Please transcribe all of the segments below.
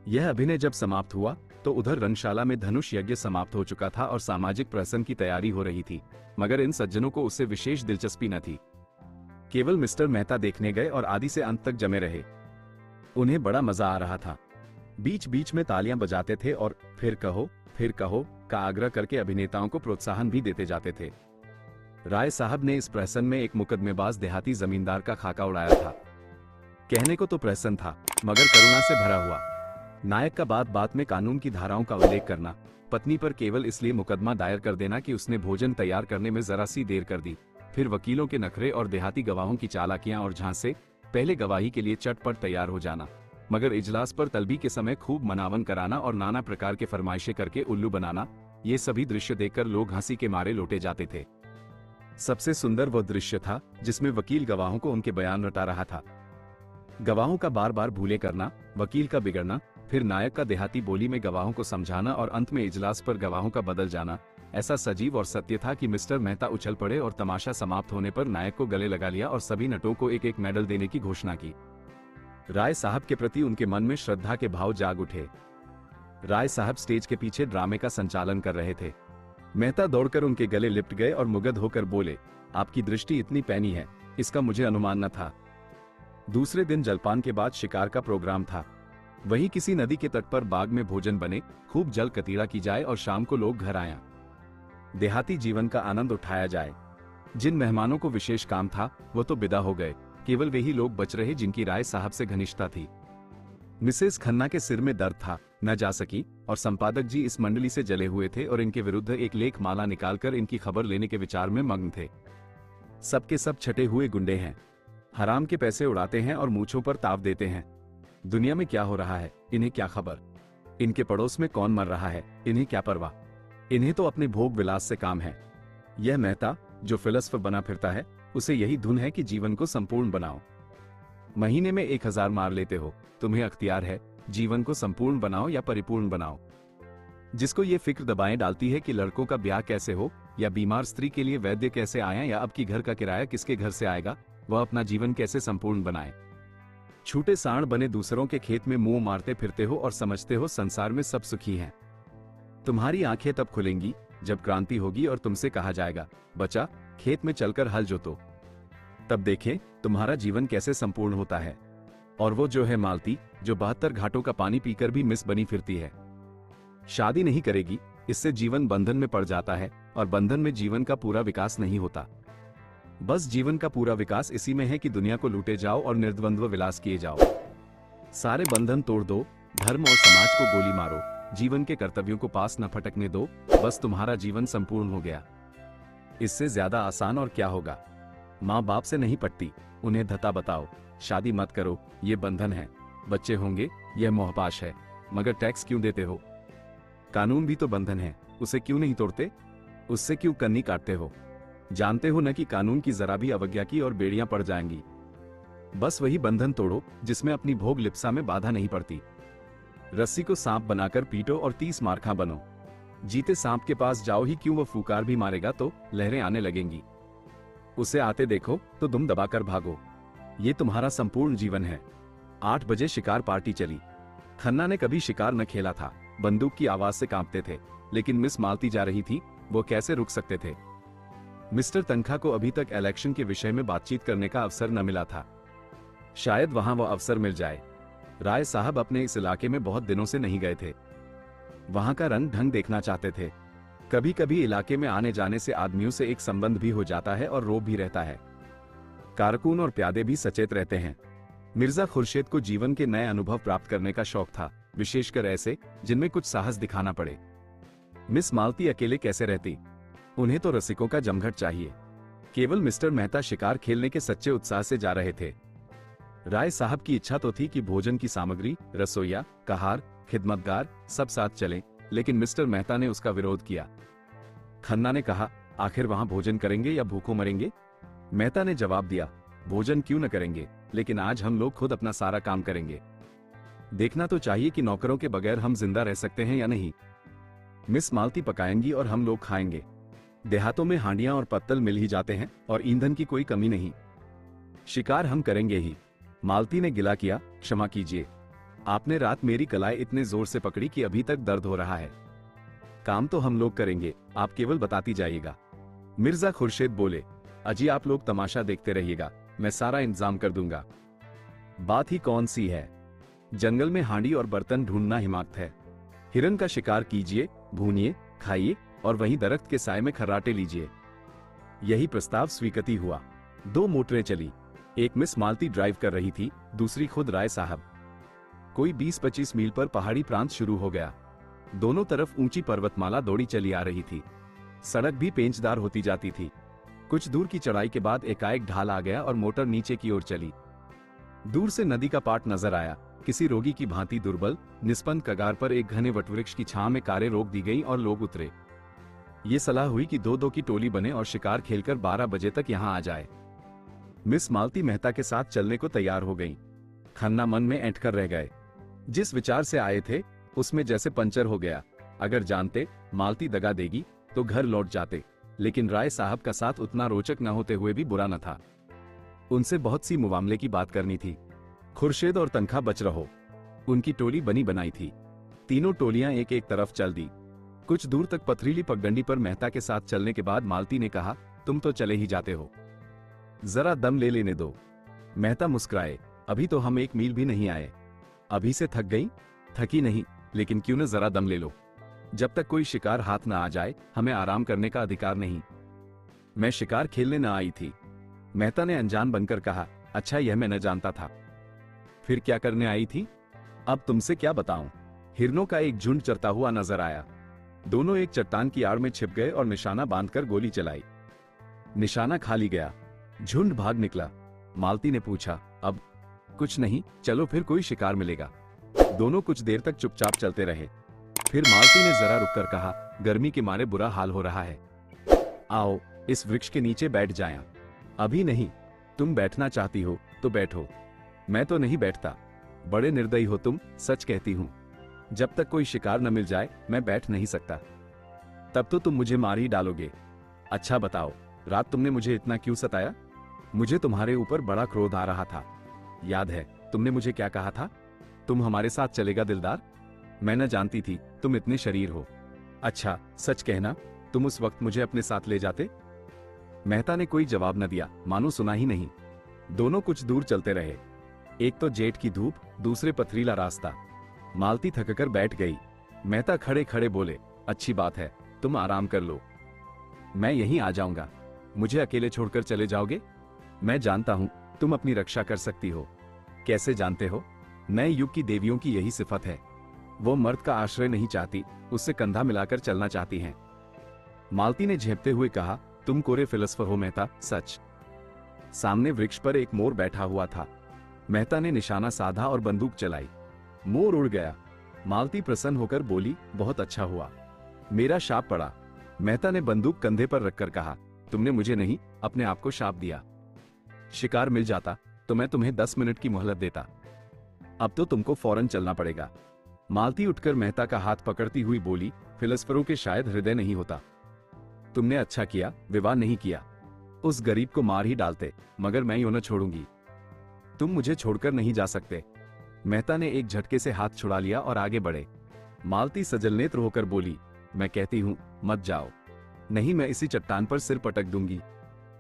यह अभिनय जब समाप्त हुआ तो उधर रंगशाला में धनुष यज्ञ समाप्त हो चुका था और सामाजिक प्रसंग की तैयारी हो रही थी, मगर इन सज्जनों को उससे विशेष दिलचस्पी न थी। केवल मिस्टर मेहता देखने गए और आदि से अंत तक जमे रहे। उन्हें बड़ा मजा आ रहा था। बीच बीच में तालियां बजाते थे और फिर कहो का आग्रह करके अभिनेताओं को प्रोत्साहन भी देते जाते थे। राय साहब ने इस प्रहसन में एक मुकदमेबाज देहाती जमींदार का खाका उड़ाया था। कहने को तो प्रहसन था, मगर करुणा से भरा हुआ। नायक का बात बात में कानून की धाराओं का उल्लेख करना, पत्नी पर केवल इसलिए मुकदमा दायर कर देना कि उसने भोजन तैयार करने में जरा सी देर कर दी, फिर वकीलों के नखरे और देहाती गवाहों की चालाकियां और झांसे, पहले गवाही के लिए चटपट तैयार हो जाना, मगर इजलास पर तलबी के समय खूब मनावन कराना और नाना प्रकार के फरमाइशें करके उल्लू बनाना, ये सभी दृश्य देखकर लोग हंसी के मारे लौटे जाते थे। सबसे सुंदर वो दृश्य था जिसमें वकील गवाहों को उनके बयान रटा रहा था। गवाहों का बार बार भूले करना, वकील का बिगड़ना, फिर नायक का देहाती बोली में गवाहों को समझाना और अंत में इजलास पर गवाहों का बदल जाना ऐसा सजीव और सत्य था कि मिस्टर मेहता उछल पड़े और तमाशा समाप्त होने पर नायक को गले लगा लिया और सभी नटों को एक एक मेडल देने की घोषणा की। राय साहब के प्रति उनके मन में श्रद्धा के भाव जाग उठे। राय साहब स्टेज के पीछे ड्रामे का संचालन कर रहे थे। मेहता दौड़कर उनके गले लिपट गए और मुग्ध होकर बोले, आपकी दृष्टि इतनी पैनी है, इसका मुझे अनुमान न था। दूसरे दिन जलपान के बाद शिकार का प्रोग्राम था। वहीं किसी नदी के तट पर बाग में भोजन बने, खूब जल कतीड़ा की जाए और शाम को लोग घर आया देहाती जीवन का आनंद उठाया जाए। जिन मेहमानों को विशेष काम था वो तो विदा हो गए, केवल वे ही लोग बच रहे जिनकी राय साहब से घनिष्ठता थी। मिसेस खन्ना के सिर में दर्द था, न जा सकी, और संपादक जी इस मंडली से जले हुए थे और इनके विरुद्ध एक लेख माला निकालकर इनकी खबर लेने के विचार में मग्न थे। सबके सब छटे हुए गुंडे हैं, हराम के पैसे उड़ाते हैं और मूंछों पर ताव देते हैं। दुनिया में क्या हो रहा है इन्हें क्या खबर, इनके पड़ोस में कौन मर रहा है इन्हें क्या परवाह, इन्हें तो अपने भोग विलास से काम है। यह मेहता जो फिलसफर बना फिरता है, उसे यही धुन है कि जीवन को संपूर्ण बनाओ। महीने में 1000 मार लेते हो, तुम्हें अख्तियार है, जीवन को संपूर्ण बनाओ या परिपूर्ण बनाओ। जिसको ये फिक्र दबाएं डालती है कि लड़कों का ब्याह कैसे हो या बीमार स्त्री के लिए वैद्य कैसे आए या अब की घर का किराया किसके घर से आएगा, वह अपना जीवन कैसे संपूर्ण बनाए। छूटे सांड बने दूसरों के खेत में मुंह मारते फिरते हो और समझते हो संसार में सब सुखी हैं। तुम्हारी आंखें तब खुलेंगी जब क्रांति होगी और तुमसे कहा जाएगा, बच्चा खेत में चलकर हल जोतो। तब देखें तुम्हारा जीवन कैसे संपूर्ण होता है। और वो जो है मालती, जो 72 घाटों का पानी पीकर भी मिस बनी फिरती है। शादी नहीं करेगी, इससे जीवन बंधन में पड़ जाता है और बंधन में जीवन का पूरा विकास नहीं होता। बस जीवन का पूरा विकास इसी में है कि दुनिया को लूटे जाओ और निर्द्वंद्व विलास किए जाओ। सारे बंधन तोड़ दो, धर्म और समाज को गोली मारो, जीवन के कर्तव्यों को पास न फटकने दो, बस तुम्हारा जीवन संपूर्ण हो गया। इससे ज्यादा आसान और क्या होगा। माँ बाप से नहीं पटती, उन्हें धता बताओ, शादी मत करो, ये बंधन है। बच्चे होंगे, यह मोहपाश है, मगर टैक्स क्यों देते हो। कानून भी तो बंधन है, उसे क्यों नहीं तोड़ते, उससे क्यों कन्नी काटते हो। जानते हो न कि कानून की जरा भी अवज्ञा की और बेड़ियां पड़ जाएंगी। बस वही बंधन तोड़ो जिसमें अपनी भोग लिप्सा में बाधा नहीं पड़ती। रस्सी को सांप बनाकर पीटो और 30 मारखा बनो। जीते सांप के पास जाओ ही क्यों, वो फूकार भी मारेगा तो लहरें आने लगेंगी। उसे आते देखो तो दुम दबाकर भागो। ये तुम्हारा संपूर्ण जीवन है। 8 बजे शिकार पार्टी चली। खन्ना ने कभी शिकार न खेला था, बंदूक की आवाज से कांपते थे, लेकिन मिस मालती जा रही थी, वो कैसे रुक सकते थे। मिस्टर तनखा को अभी तक इलेक्शन के विषय में बातचीत करने का अवसर न मिला था। शायद वहां वो अवसर मिल जाए। राय साहब अपने इस इलाके में बहुत दिनों से नहीं गए थे। वहां का रंग ढंग देखना चाहते थे। कभी कभी इलाके में आने जाने से आदमियों से एक संबंध भी हो जाता है और रोब भी रहता है। कारकुन और प्यादे भी सचेत रहते हैं। मिर्जा खुर्शीद को जीवन के नए अनुभव प्राप्त करने का शौक था, विशेषकर ऐसे जिनमें कुछ साहस दिखाना पड़े। मिस मालती अकेले कैसे रहती, उन्हें तो रसिकों का जमघट चाहिए। केवल मिस्टर मेहता शिकार खेलने के सच्चे उत्साह से जा रहे थे। राय साहब की इच्छा तो थी कि भोजन की सामग्री, रसोईया, कहार, खिदमतगार सब साथ चलें, लेकिन मिस्टर मेहता ने उसका विरोध किया। खन्ना ने कहा, आखिर वहां भोजन करेंगे या भूखों मरेंगे। मेहता ने जवाब दिया, भोजन क्यों न करेंगे, लेकिन आज हम लोग खुद अपना सारा काम करेंगे। देखना तो चाहिए कि नौकरों के बगैर हम जिंदा रह सकते हैं या नहीं। मिस मालती पकाएंगी और हम लोग खाएंगे। देहातों में हांडियां और पत्तल मिल ही जाते हैं और ईंधन की कोई कमी नहीं। शिकार हम करेंगे ही। मालती ने गिला किया, क्षमा कीजिए, आपने रात मेरी कलाई इतने जोर से पकड़ी कि अभी तक दर्द हो रहा है। काम तो हम लोग करेंगे, आप केवल बताती जाइएगा। मिर्जा खुर्शीद बोले, अजी आप लोग तमाशा देखते रहिएगा, मैं सारा इंतजाम कर दूंगा। बात ही कौन सी है, जंगल में हांडी और बर्तन ढूंढना हिमाकत है। हिरन का शिकार कीजिए, भूनिए, खाइए और वहीं दरख्त के साए में खर्राटे लीजिए। यही प्रस्ताव स्वीकृति हुआ। 2 मोटरें चली। एक मिस मालती ड्राइव कर रही थी, दूसरी खुद राय साहब। कोई 20-25 मील पर पहाड़ी प्रांत शुरू हो गया। दोनों तरफ ऊंची पर्वतमाला दौड़ी चली आ रही थी। सड़क भी पेंचदार होती जाती थी। कुछ दूर की चढ़ाई के बाद एकाएक ढाल आ गया और मोटर नीचे की ओर चली। दूर से नदी का पाट नजर आया। किसी रोगी की भांति दुर्बल निस्पंद कगार पर एक घने वटवृक्ष की छां में कारें रोक दी गईं और लोग उतरे। ये सलाह हुई कि 2-2 की टोली बने और शिकार खेलकर 12 बजे तक यहां आ जाए। मिस मालती मेहता के साथ चलने को तैयार हो गईं। खन्ना मन में ऐंठ कर रह गए। जिस विचार से आए थे उसमें जैसे पंचर हो गया। अगर जानते मालती दगा देगी तो घर लौट जाते, लेकिन राय साहब का साथ उतना रोचक न होते हुए भी बुरा न था। उनसे बहुत सी मुआमले की बात करनी थी। खुर्शीद और तनखा बच रहो। उनकी टोली बनी बनाई थी। तीनों टोलियां एक एक तरफ चल दी। कुछ दूर तक पथरीली पगडंडी पर मेहता के साथ चलने के बाद मालती ने कहा, तुम तो चले ही जाते हो, जरा दम ले लेने दो। मेहता मुस्कुराए, अभी तो हम 1 मील भी नहीं आए। अभी से थक गई? थकी नहीं, लेकिन क्यों न जरा दम ले लो। जब तक कोई शिकार हाथ न आ जाए हमें आराम करने का अधिकार नहीं। मैं शिकार खेलने न आई थी। मेहता ने अनजान बनकर कहा, अच्छा यह मैं न जानता था। फिर क्या करने आई थी? अब तुमसे क्या बताऊं। हिरनों का एक झुंड चरता हुआ नजर आया। दोनों एक चट्टान की आड़ में छिप गए और निशाना बांधकर गोली चलाई। निशाना खाली गया। झुंड भाग निकला। मालती ने पूछा, अब? कुछ नहीं, चलो फिर कोई शिकार मिलेगा। दोनों कुछ देर तक चुपचाप चलते रहे। फिर मालती ने जरा रुककर कहा, गर्मी के मारे बुरा हाल हो रहा है। आओ इस वृक्ष के नीचे बैठ जाएं। अभी नहीं, तुम बैठना चाहती हो तो बैठो। मैं तो नहीं बैठता। बड़े निर्दयी हो तुम, सच कहती हूं। जब तक कोई शिकार न मिल जाए मैं बैठ नहीं सकता। तब तो तुम मुझे मार ही डालोगे। अच्छा बताओ, रात तुमने मुझे इतना क्यों सताया? मुझे तुम्हारे ऊपर बड़ा क्रोध आ रहा था। याद है तुमने मुझे क्या कहा था? तुम हमारे साथ चलेगा दिलदार? मैं न जानती थी तुम इतने शरीर हो। अच्छा सच कहना, तुम उस वक्त मुझे अपने साथ ले जाते? मेहता ने कोई जवाब न दिया, मानो सुना ही नहीं। दोनों कुछ दूर चलते रहे। एक तो जेठ की धूप, दूसरे पथरीला रास्ता। मालती थककर बैठ गई। मेहता खड़े खड़े बोले, अच्छी बात है, तुम आराम कर लो, मैं यहीं आ जाऊंगा। मुझे अकेले छोड़कर चले जाओगे? मैं जानता हूं तुम अपनी रक्षा कर सकती हो। कैसे जानते हो? नए युग की देवियों की यही सिफत है। वो मर्द का आश्रय नहीं चाहती, उससे कंधा मिलाकर चलना चाहती हैं। मालती ने झेपते हुए कहा, तुम कोरे फिलस्फर हो मेहता, सच। सामने वृक्ष पर एक मोर बैठा हुआ था। मेहता ने निशाना साधा और बंदूक चलाई। मोर उड़ गया। मालती प्रसन्न होकर बोली, बहुत अच्छा हुआ, मेरा शाप पड़ा। मेहता ने बंदूक कंधे पर रखकर कहा, तुमने मुझे नहीं, अपने आप को शाप दिया। शिकार मिल जाता तो मैं तुम्हें 10 मिनट की मोहलत देता। अब तो तुमको फौरन चलना पड़ेगा। मालती उठकर मेहता का हाथ पकड़ती हुई बोली, फिलस्फरों के शायद हृदय नहीं होता। तुमने अच्छा किया विवाह नहीं किया। उस गरीब को मार ही डालते, मगर मैं यूं न छोड़ूंगी। तुम मुझे छोड़कर नहीं जा सकते। मेहता ने एक झटके से हाथ छुड़ा लिया और आगे बढ़े। मालती सजल नेत्र होकर बोली, मैं कहती हूं मत जाओ। नहीं, मैं इसी चट्टान पर सिर पटक दूंगी।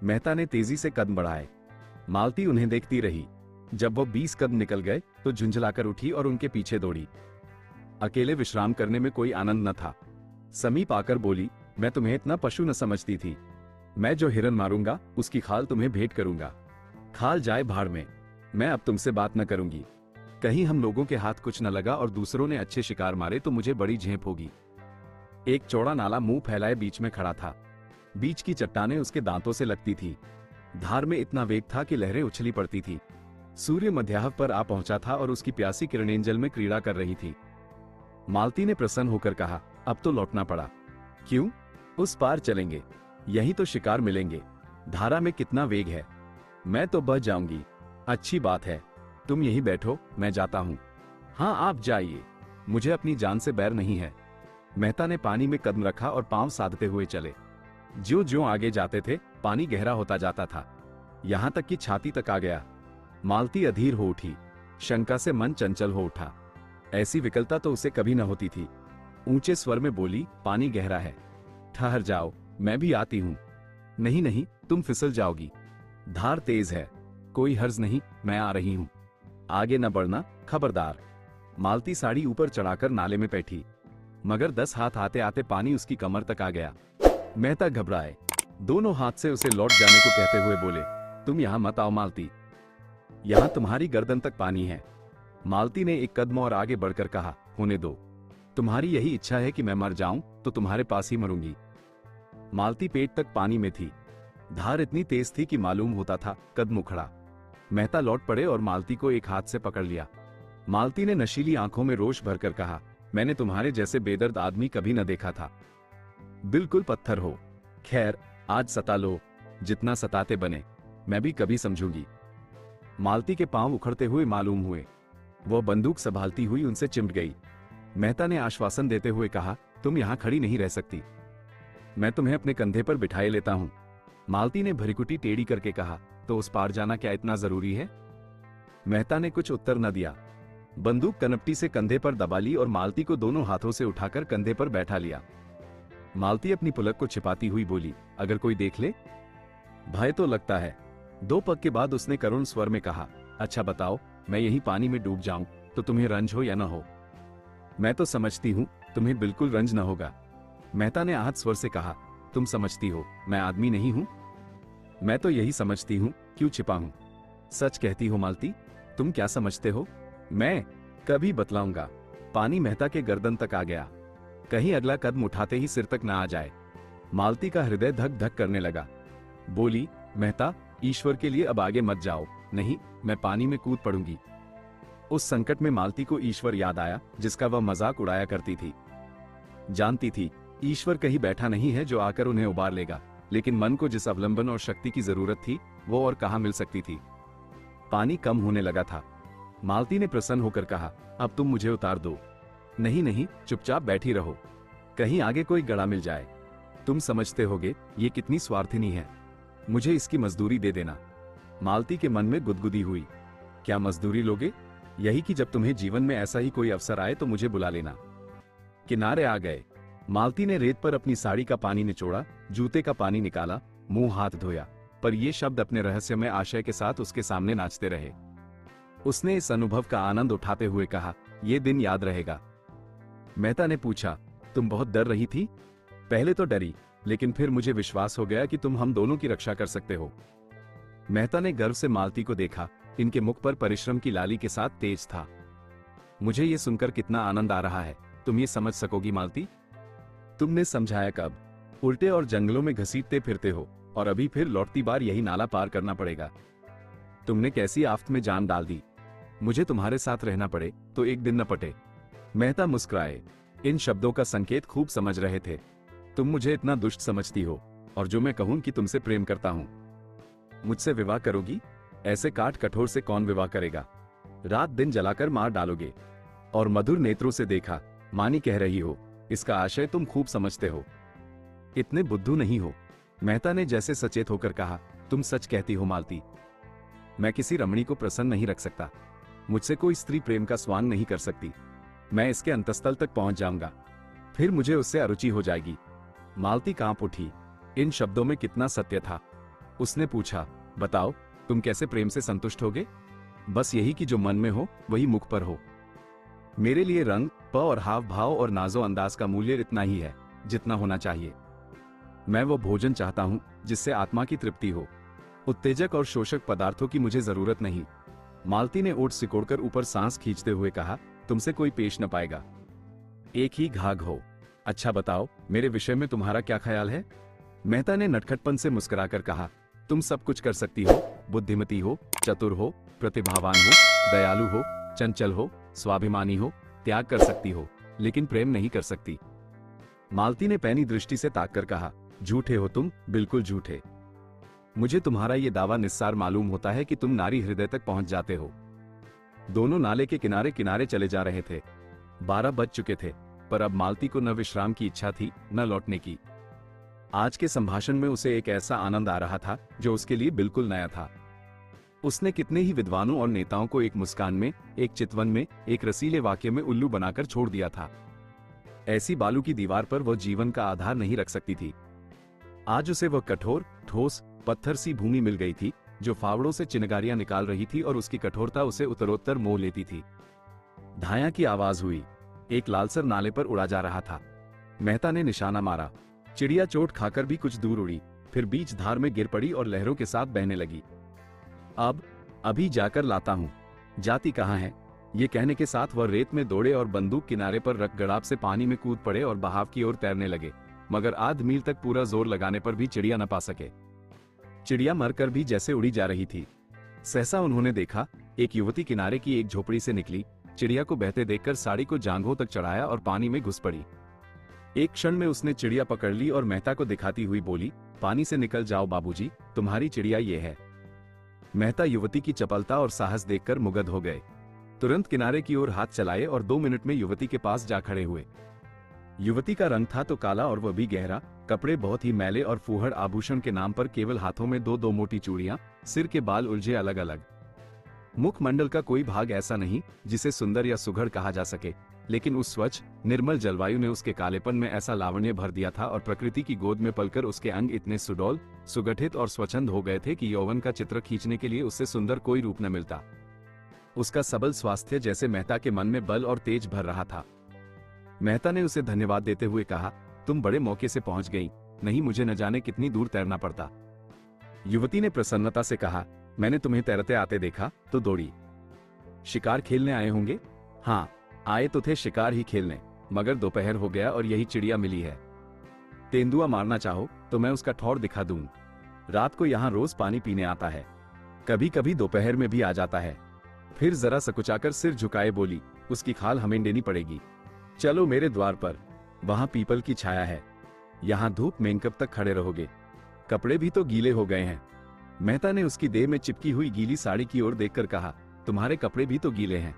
मेहता ने तेजी से कदम बढ़ाए। मालती उन्हें देखती रही। जब वो 20 कदम निकल गए तो झुंझलाकर उठी और उनके पीछे दौड़ी। अकेले विश्राम करने में कोई आनंद न था। समीप आकर बोली, मैं तुम्हें इतना पशु न समझती थी। मैं जो हिरन मारूंगा उसकी खाल तुम्हें भेंट करूंगा। खाल जाए भाड़ में, मैं अब तुमसे बात न करूंगी। कहीं हम लोगों के हाथ कुछ न लगा और दूसरों ने अच्छे शिकार मारे तो मुझे बड़ी झेप होगी। एक चौड़ा नाला मुंह फैलाए बीच में खड़ा था। बीच की चट्टानें उसके दांतों से लगती थी। धार में इतना वेग था कि लहरें उछली पड़ती थी। सूर्य मध्याह्न पर आ पहुंचा था और उसकी प्यासी किरणें जल में क्रीड़ा कर रही थी। मालती ने प्रसन्न होकर कहा, अब तो लौटना पड़ा। क्यों? उस पार चलेंगे, यही तो शिकार मिलेंगे। धारा में कितना वेग है, मैं तो बह जाऊंगी। अच्छी बात है, तुम यहीं बैठो, मैं जाता हूं। हाँ आप जाइए, मुझे अपनी जान से बैर नहीं है। मेहता ने पानी में कदम रखा और पांव साधते हुए चले। ज्यों ज्यों आगे जाते थे पानी गहरा होता जाता था, यहां तक कि छाती तक आ गया। मालती अधीर हो उठी। शंका से मन चंचल हो उठा। ऐसी विकलता तो उसे कभी न होती थी। ऊंचे स्वर में बोली, पानी गहरा है, ठहर जाओ, मैं भी आती हूँ। नहीं नहीं, तुम फिसल जाओगी, धार तेज है। कोई हर्ज नहीं, मैं आ रही हूँ, आगे न बढ़ना, खबरदार। मालती साड़ी ऊपर चढ़ाकर नाले में बैठी, मगर 10 हाथ आते आते पानी उसकी कमर तक आ गया। मेहता घबराए, दोनों हाथ से उसे लौट जाने को कहते हुए बोले, तुम यहां मत आओ मालती, यहां तुम्हारी गर्दन तक पानी है। मालती ने एक कदम और आगे बढ़कर कहा, होने दो, तुम्हारी यही इच्छा है कि मैं मर जाऊं तो तुम्हारे पास ही मरूंगी। मालती पेट तक पानी में थी, धार इतनी तेज थी कि मालूम होता था कदम उखड़ा। मेहता लौट पड़े और मालती को एक हाथ से पकड़ लिया। मालती ने नशीली आंखों में रोष भरकर कहा, मैंने तुम्हारे जैसे बेदर्द आदमी कभी न देखा था, बिल्कुल पत्थर हो। खैर, आज सता लो, जितना सताते बने, मैं भी कभी समझूंगी। मालती के पांव उखड़ते हुए मालूम हुए, वह बंदूक संभालती हुई उनसे चिमट गई। मेहता ने आश्वासन देते हुए कहा, तुम यहां खड़ी नहीं रह सकती, मैं तुम्हें अपने कंधे पर बिठाए लेता हूं। मालती ने भरिकुटी टेढ़ी करके कहा, तो उस पार जाना क्या इतना जरूरी है? मेहता ने कुछ उत्तर न दिया। बंदूक कनपटी से कंधे पर दबा ली और मालती को दोनों हाथों से उठाकर कंधे पर बैठा लिया। मालती अपनी पुलक को छिपाती हुई बोली, अगर कोई देख ले? भय तो लगता है। 2 पग के बाद उसने करुण स्वर में कहा, अच्छा बताओ, मैं यही पानी में डूब जाऊं तो तुम्हें रंज हो या न हो? मैं तो समझती हूं तुम्हें बिल्कुल रंज न होगा। मेहता ने आहत स्वर से कहा, तुम समझती हो मैं आदमी नहीं हूं? मैं तो यही समझती हूं, क्यों छिपा हूं? सच कहती हो मालती, तुम क्या समझते हो? मैं कभी बतलाऊंगा। पानी मेहता के गर्दन तक आ गया, कहीं अगला कदम उठाते ही सिर तक ना आ जाए। मालती का हृदय धक धक करने लगा। बोली, मेहता, ईश्वर के लिए अब आगे मत जाओ, नहीं मैं पानी में कूद पड़ूंगी। उस संकट में मालती को ईश्वर याद आया, जिसका वह मजाक उड़ाया करती थी। जानती थी ईश्वर कहीं बैठा नहीं है जो आकर उन्हें उबार लेगा, लेकिन मन को जिस अवलंबन और शक्ति की जरूरत थी वो और कहां मिल सकती थी। पानी कम होने लगा था। मालती ने प्रसन्न होकर कहा, अब तुम मुझे उतार दो। नहीं नहीं, चुपचाप बैठी रहो, कहीं आगे कोई गड़ा मिल जाए। तुम समझते होगे ये कितनी स्वार्थिनी है, मुझे इसकी मजदूरी दे देना। मालती के मन में गुदगुदी हुई, क्या मजदूरी लोगे? यही कि जब तुम्हें जीवन में ऐसा ही कोई अवसर आए तो मुझे बुला लेना। किनारे आ गए। मालती ने रेत पर अपनी साड़ी का पानी निचोड़ा, जूते का पानी निकाला, मुंह हाथ धोया, पर ये शब्द अपने रहस्यमय आशय के साथ उसके सामने नाचते रहे। उसने इस अनुभव का आनंद उठाते हुए कहा, यह दिन याद रहेगा। मेहता ने पूछा, तुम बहुत डर रही थी? पहले तो डरी, लेकिन फिर मुझे विश्वास हो गया कि तुम हम दोनों की रक्षा कर सकते हो। मेहता ने गर्व से मालती को देखा, इनके मुख पर परिश्रम की लाली के साथ तेज था। मुझे ये सुनकर कितना आनंद आ रहा है, तुम ये समझ सकोगी मालती? तुमने समझाया कब? उल्टे और जंगलों में घसीटते फिरते हो, और अभी फिर लौटती बार यही नाला पार करना पड़ेगा। तुमने कैसी आफत में जान डाल दी। मुझे तुम्हारे साथ रहना पड़े तो एक दिन न पटे। मेहता मुस्कुराए, इन शब्दों का संकेत खूब समझ रहे थे। तुम मुझे इतना दुष्ट समझती हो, और जो मैं कहूं कि तुमसे प्रेम करता हूं, मुझसे विवाह करोगी? ऐसे काट कठोर से कौन विवाह करेगा? रात दिन जलाकर मार डालोगे। और मधुर नेत्रों से देखा, मानी कह रही हो, इसका आशय तुम खूब समझते हो। इतने बुद्धू नहीं हो। मेहता ने जैसे सचेत होकर कहा, तुम सच कहती हो मालती, मैं किसी रमणी को प्रसन्न नहीं रख सकता। मुझसे कोई स्त्री प्रेम का स्वांग नहीं कर सकती। मैं इसके अंतस्तल तक पहुंच जाऊंगा, फिर मुझे उससे अरुचि हो जाएगी। मालती कांप उठी। इन शब्दों में कितना सत्य था। उसने पूछा, बताओ, तुम कैसे प्रेम से संतुष्ट होगे? बस यही कि जो मन में हो वही मुख पर हो। मेरे लिए रंग, प और हाव भाव और नाजो अंदाज का मूल्य इतना ही है जितना होना चाहिए। मैं वो भोजन चाहता हूं जिससे आत्मा की तृप्ति हो। उत्तेजक और शोषक पदार्थों की मुझे जरूरत नहीं। मालती ने ओठ सिकोड़कर ऊपर सांस खींचते हुए कहा, तुमसे कोई पेश न पाएगा, एक ही घाघ हो। अच्छा बताओ, मेरे विषय में तुम्हारा क्या ख्याल है? मेहता ने नटखटपन से मुस्कुराकर कहा, तुम सब कुछ कर सकती हो, बुद्धिमती हो, चतुर हो, प्रतिभावान हो, दयालु हो, चंचल हो, स्वाभिमानी हो, त्याग कर सकती हो, लेकिन प्रेम नहीं कर सकती। मालती ने पैनी दृष्टि से ताककर कहा, झूठे हो तुम, बिल्कुल झूठे। मुझे तुम्हारा ये दावा निस्सार मालूम होता है कि तुम नारी हृदय तक पहुंच जाते हो। दोनों नाले के किनारे किनारे चले जा रहे थे। 12 बज चुके थे, पर अब मालती को न विश्राम की इच्छा थी न लौटने की। आज के संभाषण में उसे एक ऐसा आनंद आ रहा था जो उसके लिए बिल्कुल नया था। उसने कितने ही विद्वानों और नेताओं को एक मुस्कान में, एक चितवन में, एक रसीले वाक्य में उल्लू बनाकर छोड़ दिया था। ऐसी बालू की दीवार पर वह जीवन का आधार नहीं रख सकती थी। आज उसे वह कठोर, ठोस, पत्थर सी भूमि मिल गई थी, जो फावड़ों से चिनगारियां निकाल रही थी और उसकी कठोरता उसे उत्तरोत्तर मोह लेती थी। धाया की आवाज हुई। एक लालसर नाले पर उड़ा जा रहा था। मेहता ने निशाना मारा। चिड़िया चोट खाकर भी कुछ दूर उड़ी, फिर बीच धार में गिर पड़ी और लहरों के साथ बहने लगी। अभी जाकर लाता हूं। जाती कहां है? ये कहने के साथ वह रेत में दौड़े और बंदूक किनारे पर रख गड़ाप से पानी में कूद पड़े और बहाव की ओर तैरने लगे, मगर आध मील तक पूरा जोर लगाने पर भी चिड़िया न पा सके। चिड़िया मरकर भी जैसे उड़ी जा रही थी। सहसा उन्होंने देखा, एक युवती किनारे की एक झोपड़ी से निकली, चिड़िया को बहते देखकर साड़ी को जांघों तक चढ़ाया और पानी में घुस पड़ी। एक क्षण में उसने चिड़िया पकड़ ली और मेहता को दिखाती हुई बोली, पानी से निकल जाओ बाबूजी, तुम्हारी चिड़िया ये है। मेहता युवती की चपलता और साहस देखकर मुग्ध हो गए। तुरंत किनारे की ओर हाथ चलाए और 2 मिनट में युवती के पास जा खड़े हुए। युवती का रंग था तो काला और वह भी गहरा, कपड़े बहुत ही मैले और फूहड़, आभूषण के नाम पर केवल हाथों में 2-2 मोटी चूड़ियां, सिर के बाल उलझे अलग अलग। मुखमंडल का कोई भाग ऐसा नहीं जिसे सुंदर या सुघड़ कहा जा सके, लेकिन उस स्वच्छ, निर्मल जलवायु ने उसके कालेपन में ऐसा लावण्य भर दिया था और प्रकृति की गोद में पलकर उसके अंग इतने सुडौल, सुगठित और स्वच्छंद हो गए थे कि यौवन का चित्र खींचने के लिए उससे सुंदर कोई रूप न मिलता। उसका सबल स्वास्थ्य जैसे मेहता के मन में बल और तेज भर रहा था। मेहता ने उसे धन्यवाद देते हुए कहा, तुम बड़े मौके से पहुंच गई, नहीं मुझे न जाने कितनी दूर तैरना पड़ता। युवती ने प्रसन्नता से कहा, मैंने तुम्हें तैरते आते देखा तो दौड़ी। शिकार खेलने आए होंगे? हाँ, आए तो थे शिकार ही खेलने, मगर दोपहर हो गया और यही चिड़िया मिली है। तेंदुआ मारना चाहो तो मैं उसका ठौर दिखा दूं। रात को यहाँ रोज पानी पीने आता है, कभी कभी दोपहर में भी आ जाता है। फिर जरा सकुचाकर सिर झुकाए बोली, उसकी खाल हमें देनी पड़ेगी। चलो मेरे द्वार पर, वहां पीपल की छाया है, यहाँ धूप में कब तक खड़े रहोगे? कपड़े भी तो गीले हो गए हैं। मेहता ने उसकी देह में चिपकी हुई गीली साड़ी की ओर देखकर कहा, तुम्हारे कपड़े भी तो गीले हैं।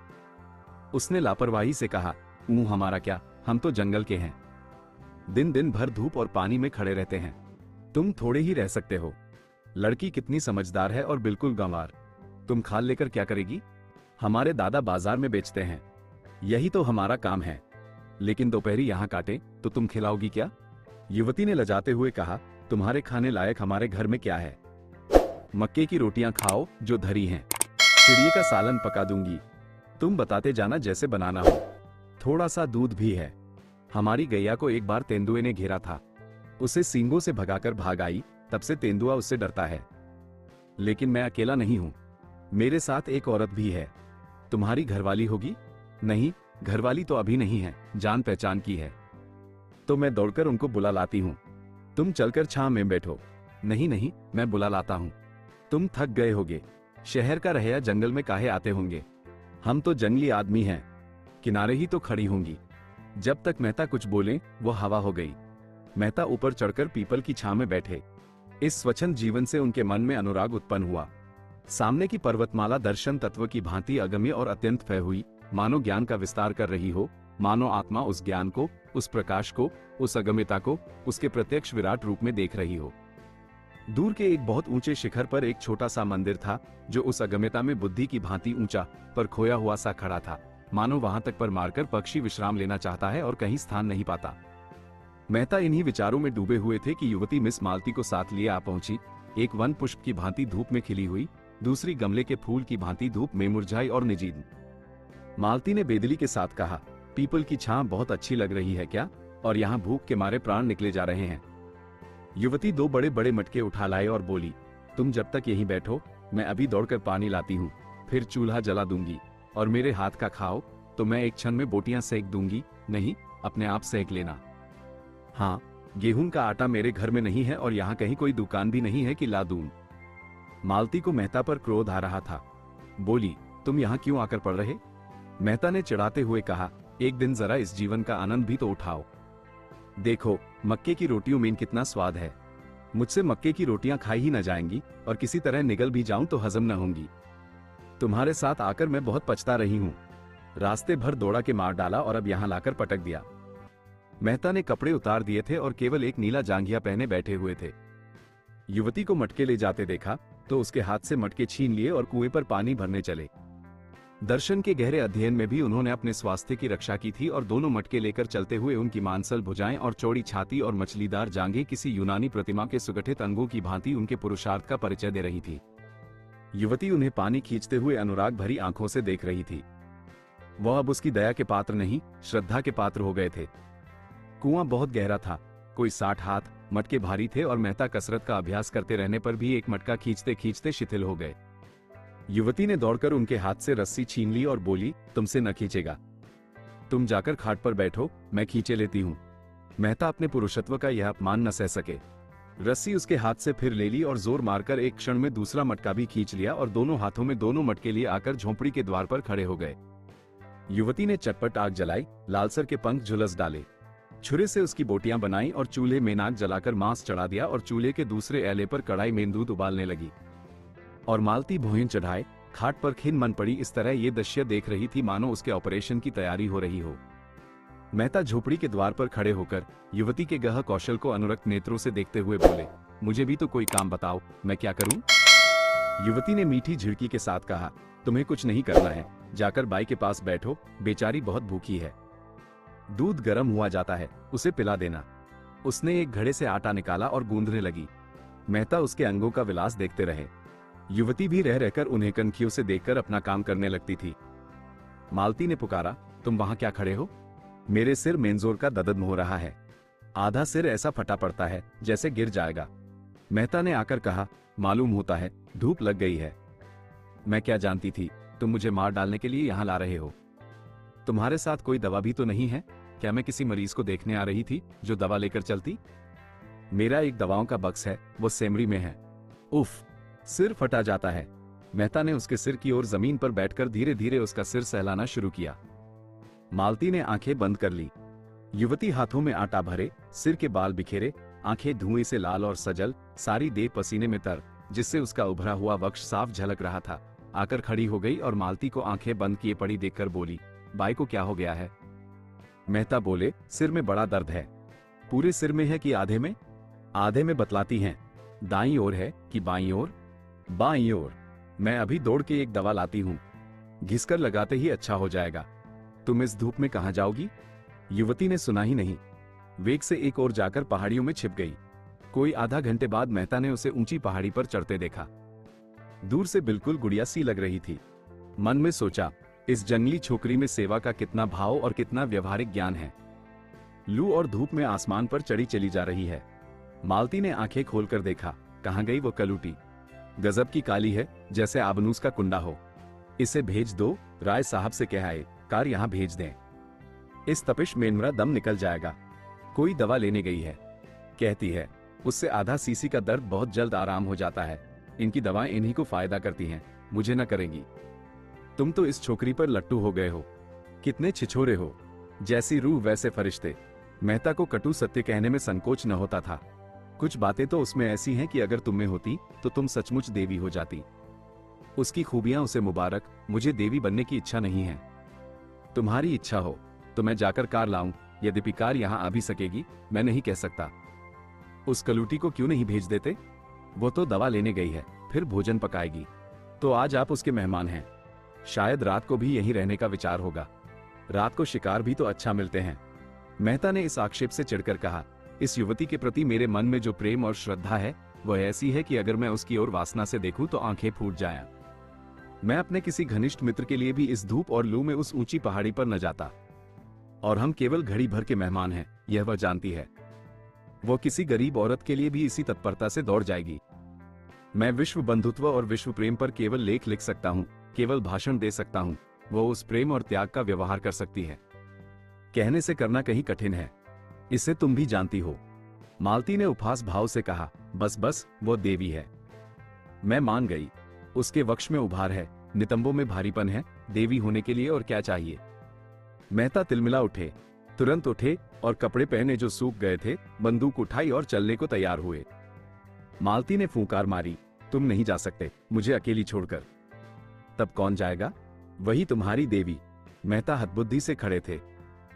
उसने लापरवाही से कहा, हमारा क्या, हम तो जंगल के हैं, दिन दिन भर धूप और पानी में खड़े रहते हैं, तुम थोड़े ही रह सकते हो। लड़की कितनी समझदार है और बिल्कुल गंवार। तुम खाल लेकर क्या करेगी? हमारे दादा बाजार में बेचते हैं, यही तो हमारा काम है। लेकिन दोपहरी यहाँ काटे तो तुम खिलाओगी क्या? युवती ने लजाते हुए कहा, तुम्हारे खाने लायक हमारे घर में क्या है? मक्के की रोटियां खाओ जो धरी हैं, चिड़िए का सालन पका दूंगी, तुम बताते जाना जैसे बनाना हो। थोड़ा सा दूध भी है। हमारी गैया को एक बार तेंदुए ने घेरा था, उसे सींगों से भगाकर भाग आई, तब से तेंदुआ उससे डरता है। लेकिन मैं अकेला नहीं हूं, मेरे साथ एक औरत भी है। तुम्हारी घरवाली होगी? नहीं, घरवाली तो अभी नहीं है, जान पहचान की है। तो मैं दौड़कर उनको बुला लाती हूँ, तुम चलकर छांव में बैठो। नहीं नहीं, मैं बुला लाता हूँ, तुम थक गए होगे, शहर का रहया जंगल में काहे आते होंगे, हम तो जंगली आदमी हैं, किनारे ही तो खड़ी होंगी। जब तक मेहता कुछ बोले वो हवा हो गई। मेहता ऊपर चढ़कर पीपल की छांव में बैठे। इस स्वच्छंद जीवन से उनके मन में अनुराग उत्पन्न हुआ। सामने की पर्वतमाला दर्शन तत्व की भांति अगम्य और अत्यंत फै हुई, मानो ज्ञान का विस्तार कर रही हो, मानो आत्मा उस ज्ञान को, उस प्रकाश को, उस अगम्यता को उसके प्रत्यक्ष विराट रूप में देख रही हो। दूर के एक बहुत ऊंचे शिखर पर एक छोटा सा मंदिर था, जो उस अगम्यता में बुद्धि की भांति ऊंचा पर खोया हुआ सा खड़ा था, मानो वहां तक पर मारकर पक्षी विश्राम लेना चाहता है और कहीं स्थान नहीं पाता। मेहता इन्हीं विचारों में डूबे हुए थे कि युवती मिस मालती को साथ लिए आ पहुंची। एक वन पुष्प की भांति धूप में खिली हुई, दूसरी गमले के फूल की भांति धूप में मुरझाई और निजीद। मालती ने बेदली के साथ कहा, पीपल की छांव बहुत अच्छी लग रही है क्या? और यहाँ भूख के मारे प्राण निकले जा रहे हैं। युवती 2 बड़े बड़े मटके उठा लाए और बोली, तुम जब तक यहीं बैठो, मैं अभी दौड़कर पानी लाती हूँ, फिर चूल्हा जला दूंगी, और मेरे हाथ का खाओ तो मैं एक क्षण में बोटियां सेक दूंगी। नहीं, अपने आप सेक लेना। हाँ, गेहूं का आटा मेरे घर में नहीं है और यहाँ कहीं कोई दुकान भी नहीं है कि ला दूं। मालती को मेहता पर क्रोध आ रहा था। बोली, तुम यहाँ क्यों आकर पड़ रहे? मेहता ने चिढ़ाते हुए कहा, एक दिन जरा इस जीवन का आनंद भी तो उठाओ। देखो, मक्के की रोटियों में कितना स्वाद है। मुझसे मक्के की रोटियां खाई ही न जाएंगी और किसी तरह निगल भी जाऊं तो हजम न होंगी। तुम्हारे साथ आकर मैं बहुत पछता रही हूं। रास्ते भर दौड़ा के मार डाला और अब यहां लाकर पटक दिया। मेहता ने कपड़े उतार दिए थे और केवल एक नीला जांघिया पहने बैठे हुए थे। युवती को मटके ले जाते देखा तो उसके हाथ से मटके छीन लिए और कुएं पर पानी भरने चले। दर्शन के गहरे अध्ययन में भी उन्होंने अपने स्वास्थ्य की रक्षा की थी और दोनों मटके लेकर चलते हुए उनकी मांसल भुजाएं और चौड़ी छाती और मछलीदार जांघें किसी यूनानी प्रतिमा के सुगठित अंगों की भांति उनके पुरुषार्थ का परिचय दे रही थी। युवती उन्हें पानी खींचते हुए अनुराग भरी आंखों से देख रही थी। वह अब उसकी दया के पात्र नहीं, श्रद्धा के पात्र हो गए थे। कुआं बहुत गहरा था, कोई 60 हाथ, मटके भारी थे और मेहता कसरत का अभ्यास करते रहने पर भी एक मटका खींचते खींचते शिथिल हो गए। युवती ने दौड़कर उनके हाथ से रस्सी छीन ली और बोली, तुमसे न खींचेगा, तुम जाकर खाट पर बैठो, मैं खींचे लेती हूं। मेहता अपने पुरुषत्व का यह अपमान न सह सके। रस्सी उसके हाथ से फिर ले ली और जोर मारकर एक क्षण में दूसरा मटका भी खींच लिया और दोनों हाथों में दोनों मटके लिए आकर झोंपड़ी के द्वार पर खड़े हो गए। युवती ने चटपट आग जलाई, लालसर के पंख झुलस डाले, छुरे से उसकी बोटियां बनाई और चूल्हे में नाक जलाकर मांस चढ़ा दिया और चूल्हे के दूसरे एले पर कढ़ाई में दूध उबालने लगी और मालती भोजन चढ़ाए। खाट पर खिन मन पड़ी इस तरह ये दृश्य देख रही थी मानो उसके ऑपरेशन की तैयारी हो रही हो। मेहता झोपड़ी के द्वार पर खड़े होकर युवती के गह कौशल को अनुरक्त नेत्रों से देखते हुए बोले, मुझे भी तो कोई काम बताओ, मैं क्या करूं? युवती ने मीठी झिड़की के साथ कहा, तुम्हें कुछ नहीं करना है, जाकर बाई के पास बैठो, बेचारी बहुत भूखी है। दूध गर्म हुआ जाता है, उसे पिला देना। उसने एक घड़े से आटा निकाला और गूंदने लगी। मेहता उसके अंगों का विलास देखते रहे। युवती भी रह रहकर उन्हें कनखियों से देखकर अपना काम करने लगती थी। मालती ने पुकारा, तुम वहां क्या खड़े हो? मेरे सिर मेंजोर का दर्द हो रहा है, आधा सिर ऐसा फटा पड़ता है जैसे गिर जाएगा। मेहता ने आकर कहा, मालूम होता है धूप लग गई है। मैं क्या जानती थी तुम मुझे मार डालने के लिए यहाँ ला रहे हो। तुम्हारे साथ कोई दवा भी तो नहीं है? क्या मैं किसी मरीज को देखने आ रही थी जो दवा लेकर चलती? मेरा एक दवाओं का बक्स है, वो सेमरी में है। उफ, सिर फटा जाता है। मेहता ने उसके सिर की ओर जमीन पर बैठकर धीरे धीरे उसका सिर सहलाना शुरू किया। मालती ने आंखें बंद कर ली। युवती हाथों में आटा भरे, सिर के बाल बिखेरे, आंखें धुएं से लाल और सजल, सारी देह पसीने में तर, जिससे उसका उभरा हुआ वक्ष साफ झलक रहा था, आकर खड़ी हो गई और मालती को आंखें बंद किए पड़ी देखकर बोली, बाई को क्या हो गया है? मेहता बोले, सिर में बड़ा दर्द है। पूरे सिर में है कि आधे में? आधे में बतलाती हैं। दाईं ओर है कि बाईं ओर? बाईं ओर। मैं अभी दौड़ के एक दवा लाती हूं, घिसकर लगाते ही अच्छा हो जाएगा। तुम इस धूप में कहां जाओगी? युवती ने सुना ही नहीं, वेग से एक ओर जाकर पहाड़ियों में छिप गई। कोई आधा घंटे बाद मेहता ने उसे ऊंची पहाड़ी पर चढ़ते देखा। दूर से बिल्कुल गुड़िया सी लग रही थी। मन में सोचा, इस जंगली छोकरी में सेवा का कितना भाव और कितना व्यवहारिक ज्ञान है। लू और धूप में आसमान पर चढ़ी चली जा रही है। मालती ने आंखें खोलकर देखा, कहां गई वो कलूटी? गजब की काली है, जैसे आबनूस का कुंडा हो। इसे भेज दो, राय साहब से कह आए, कार यहां भेज दें। इस तपिश में मेरा दम निकल जाएगा। कोई दवा लेने गई है, कहती है, उससे आधा सीसी का दर्द बहुत जल्द आराम हो जाता है। इनकी दवाएं इन्हीं को फायदा करती हैं, मुझे न करेंगी। तुम तो इस छोकरी पर लट्टू हो गए हो। कितने छिछोरे हो, जैसी रूह वैसे फरिश्ते। मेहता को कटु सत्य कहने में संकोच न होता था। कुछ बातें तो उसमें ऐसी हैं कि अगर तुम में होती तो तुम सचमुच देवी हो जाती। उसकी खूबियां उसे मुबारक, मुझे देवी बनने की इच्छा नहीं है। तुम्हारी इच्छा हो तो मैं जाकर कार लाऊं, यद्यपि कार यहां आ भी सकेगी, मैं नहीं कह सकता। उस कलूटी को क्यों नहीं भेज देते? वो तो दवा लेने गई है, फिर भोजन पकाएगी। तो आज आप उसके मेहमान हैं, शायद रात को भी यहीं रहने का विचार होगा। रात को शिकार भी तो अच्छा मिलते हैं। मेहता ने इस आक्षेप से चिढ़कर कहा, इस युवती के प्रति मेरे मन में जो प्रेम और श्रद्धा है वह ऐसी है कि अगर मैं उसकी ओर वासना से देखूं तो आंखें फूट जाएं। मैं अपने किसी घनिष्ठ मित्र के लिए भी इस धूप और लू में उस ऊंची पहाड़ी पर न जाता। और हम केवल घड़ी भर के मेहमान हैं, यह वह जानती है। वो किसी गरीब औरत के लिए भी इसी तत्परता से दौड़ जाएगी। मैं विश्व बंधुत्व और विश्व प्रेम पर केवल लेख लिख सकता हूं, केवल भाषण दे सकता हूं। वो उस प्रेम और त्याग का व्यवहार कर सकती है। कहने से करना कहीं कठिन है, इसे तुम भी जानती हो। मालती ने उपहास भाव से कहा, बस बस, वो देवी है। मैं मान गई। उसके वक्ष में उभार है, नितंबों में भारीपन है, देवी होने के लिए और क्या चाहिए? मेहता तिलमिला उठे, तुरंत उठे और कपड़े पहने जो सूख गए थे, बंदूक उठाई और चलने को तैयार हुए। मालती ने फूंकार मारी, तुम नहीं जा सकते, मुझे अकेली छोड़कर। तब कौन जाएगा? वही तुम्हारी देवी। मेहता हतबुद्धि से खड़े थे।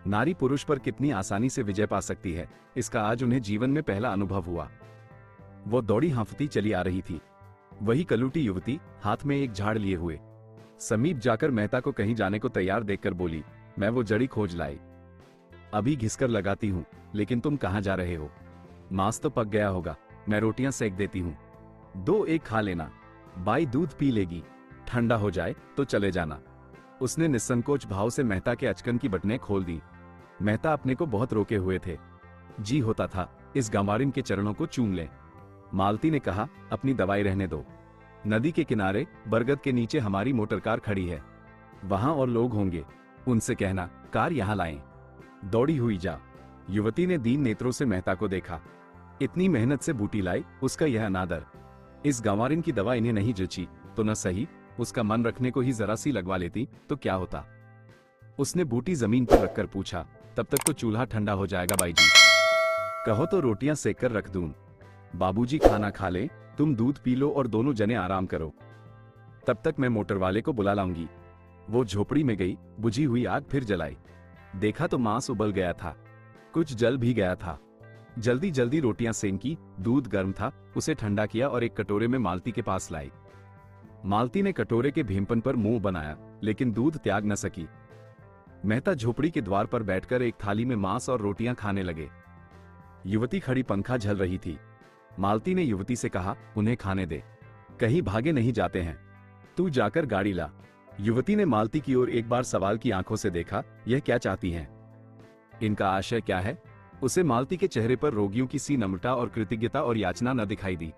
नारी पुरुष पर कितनी आसानी से विजय पा सकती है, इसका आज उन्हें जीवन में पहला अनुभव हुआ। वो दौड़ी हांफती चली आ रही थी। वही कलूटी युवती, हाथ में एक झाड़ लिए हुए, समीप जाकर मेहता को कहीं जाने को तैयार देखकर बोली, मैं वो जड़ी खोज लाई, अभी घिसकर लगाती हूँ, लेकिन तुम कहाँ जा रहे हो? मांस तो पक गया होगा, मैं रोटियां सेक देती हूँ, 2-1 खा लेना, बाई दूध पी लेगी, ठंडा हो जाए तो चले जाना। उसने निस्संकोच भाव से मेहता के अचकन की बटनें खोल दी। मेहता अपने को बहुत रोके हुए थे, जी होता था इस गंवारिन के चरणों को चूम ले। मालती ने कहा, अपनी दवाई रहने दो, नदी के किनारे बरगद के नीचे हमारी मोटर कार खड़ी है, वहां और लोग होंगे, उनसे कहना कार यहां लाएं। दौड़ी हुई जा। युवती ने दीन नेत्रों से मेहता को देखा, इतनी मेहनत से बूटी लाई, उसका यह अनादर, इस गंवारिन की दवा इन्हें नहीं जची तो न सही, उसका मन रखने को ही जरा सी लगवा लेती तो क्या होता। उसने बूटी जमीन पर रखकर पूछा, तब तक तो चूल्हा ठंडा हो जाएगा बाई जी, कहो तो रोटियां सेक कर रख दूं, बाबूजी खाना खा ले, तुम दूध पी लो और दोनों जने आराम करो, तब तक मैं मोटर वाले को बुला लाऊंगी। वो झोपड़ी में गई, बुझी हुई आग फिर जलाई, देखा तो मांस उबल गया था, कुछ जल भी गया था। जल्दी जल्दी रोटियां सेंकी, दूध गर्म था, उसे ठंडा किया और एक कटोरे में मालती के पास लाई। मालती ने कटोरे के भीमपन पर मुंह बनाया, लेकिन दूध त्याग न सकी। मेहता झोपड़ी के द्वार पर बैठकर एक थाली में मांस और रोटियां खाने लगे। युवती खड़ी पंखा झल रही थी। मालती ने युवती से कहा, उन्हें खाने दे, कहीं भागे नहीं जाते हैं, तू जाकर गाड़ी ला। युवती ने मालती की ओर एक बार सवाल की आंखों से देखा, यह क्या चाहती हैं? इनका आशय क्या है? उसे मालती के चेहरे पर रोगियों की सी नम्रता और कृतज्ञता और याचना न दिखाई दी।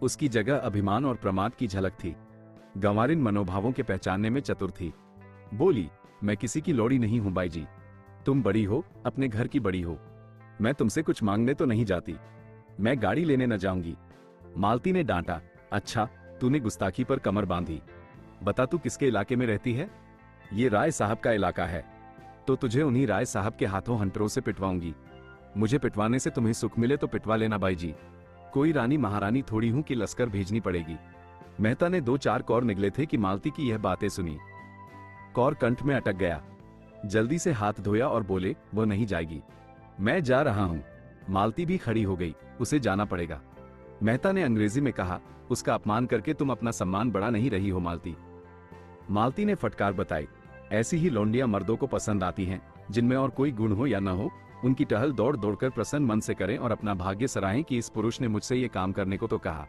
उसकी जगह अभिमान और प्रमाद की झलक थी। गंवारिन मनोभावों के पहचानने में चतुर थी। बोली, मैं किसी की लौड़ी नहीं हूं बाई जी, तुम बड़ी हो, अपने घर की बड़ी हो, मैं तुमसे कुछ मांगने तो नहीं जाती, मैं गाड़ी लेने न जाऊंगी। मालती ने डांटा, अच्छा, तूने गुस्ताखी पर कमर बांधी, बता तू किसके इलाके में रहती है? ये राय साहब का इलाका है, तो तुझे उन्हीं राय साहब के हाथों हंटरों से पिटवाऊंगी। मुझे पिटवाने से तुम्हें सुख मिले तो पिटवा लेना बाई जी, कोई रानी महारानी थोड़ी हूं कि लश्कर भेजनी पड़ेगी। मेहता ने 2-4 कौर निकले थे कि मालती की यह बातें सुनी। कौर कंठ में अटक गया, जल्दी से हाथ धोया और बोले, वो नहीं जाएगी, मैं जा रहा हूं। मालती भी खड़ी हो गई, उसे जाना पड़ेगा। मेहता ने अंग्रेजी में कहा, उसका अपमान करके तुम अपना सम्मान बढ़ा नहीं रही हो मालती। मालती ने फटकार बताई, ऐसी ही लौंडियां मर्दों को पसंद आती हैं, जिनमें और कोई गुण हो या न हो, उनकी टहल दौड़ दौड़कर प्रसन्न मन से करें और अपना भाग्य सराहें कि इस पुरुष ने मुझसे ये काम करने को तो कहा।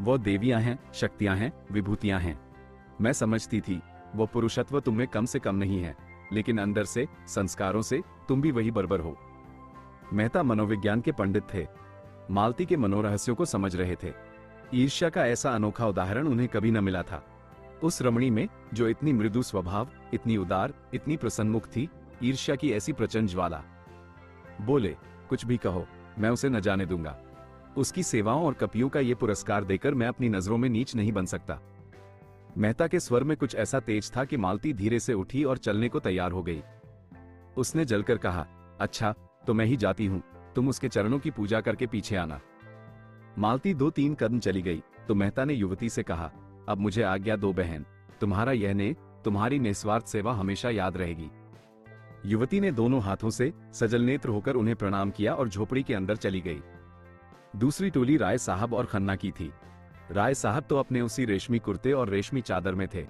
वो देवियां हैं, शक्तियां हैं, विभूतियां हैं। मैं समझती थी वो पुरुषत्व तुम में कम से कम नहीं है, लेकिन अंदर से, संस्कारों से तुम भी वही बर्बर हो। मेहता मनोविज्ञान के पंडित थे, मालती के मनोरहस्यों को समझ रहे थे। ईर्ष्या का ऐसा अनोखा उदाहरण उन्हें कभी न मिला था। उस रमणी में, जो इतनी मृदु स्वभाव, इतनी उदार, इतनी प्रसन्नमुख थी, ईर्ष्या की ऐसी प्रचंड ज्वाला। बोले, कुछ भी कहो, मैं उसे न जाने दूंगा। उसकी सेवाओं और कपियों का ये पुरस्कार देकर मैं अपनी नजरों में नीच नहीं बन सकता। मेहता के स्वर में कुछ ऐसा तेज था कि मालती धीरे से उठी और चलने को तैयार हो गई। उसने जलकर कहा, अच्छा, तो मैं ही जाती हूं, तुम उसके चरणों की पूजा करके पीछे आना। मालती 2-3 कदम चली गई तो मेहता ने युवती से कहा, अब मुझे आज्ञा दो बहन, तुम्हारा यह ने, तुम्हारी निस्वार्थ सेवा हमेशा याद रहेगी। युवती ने दोनों हाथों से सजल नेत्र होकर उन्हें प्रणाम किया और झोपड़ी के अंदर चली गई। दूसरी टोली राय साहब और खन्ना की थी। राय साहब तो अपने उसी रेशमी कुर्ते और रेशमी चादर में थे,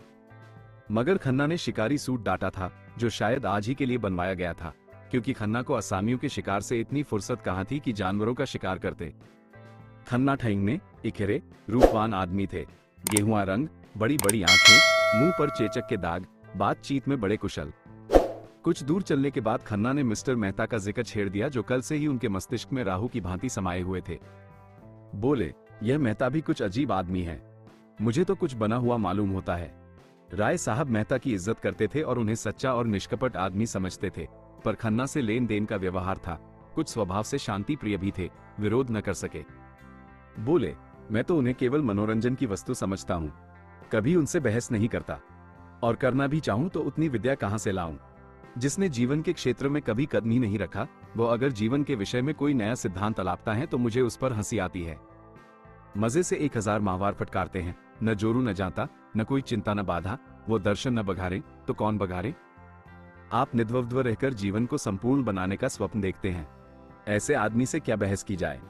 मगर खन्ना ने शिकारी सूट डाटा था, जो शायद आज ही के लिए बनवाया गया था, क्योंकि खन्ना को असामियों के शिकार से इतनी फुर्सत कहाँ थी कि जानवरों का शिकार करते। खन्ना ठहिंगने, इखेरे, रूपवान आदमी थे, गेहुआ रंग, बड़ी बड़ी आंखें, मुंह पर चेचक के दाग, बातचीत में बड़े कुशल। कुछ दूर चलने के बाद खन्ना ने मिस्टर मेहता का जिक्र छेड़ दिया, जो कल से ही उनके मस्तिष्क में राहु की भांति समाये हुए थे। बोले, यह मेहता भी कुछ अजीब आदमी है, मुझे तो कुछ बना हुआ मालूम होता है। राय साहब मेहता की इज्जत करते थे और उन्हें सच्चा और निष्कपट आदमी समझते थे, पर खन्ना से लेन देन का व्यवहार था, कुछ स्वभाव से शांति प्रिय भी थे, विरोध न कर सके। बोले, मैं तो उन्हें केवल मनोरंजन की वस्तु समझता हूँ, कभी उनसे बहस नहीं करता, और करना भी चाहूं तो उतनी विद्या कहां से लाऊं। जिसने जीवन के क्षेत्र में कभी कदम ही नहीं रखा, वो अगर जीवन के विषय में कोई नया सिद्धांत अलापता है तो मुझे उस पर हंसी आती है। मजे से 1000 माहवार फटकारते हैं, न जोरू न जाता, न कोई चिंता न बाधा, वो दर्शन न बघारे तो कौन बघारे। आप निद्वव्द रहकर जीवन को संपूर्ण बनाने का स्वप्न देखते हैं, ऐसे आदमी से क्या बहस की जाए।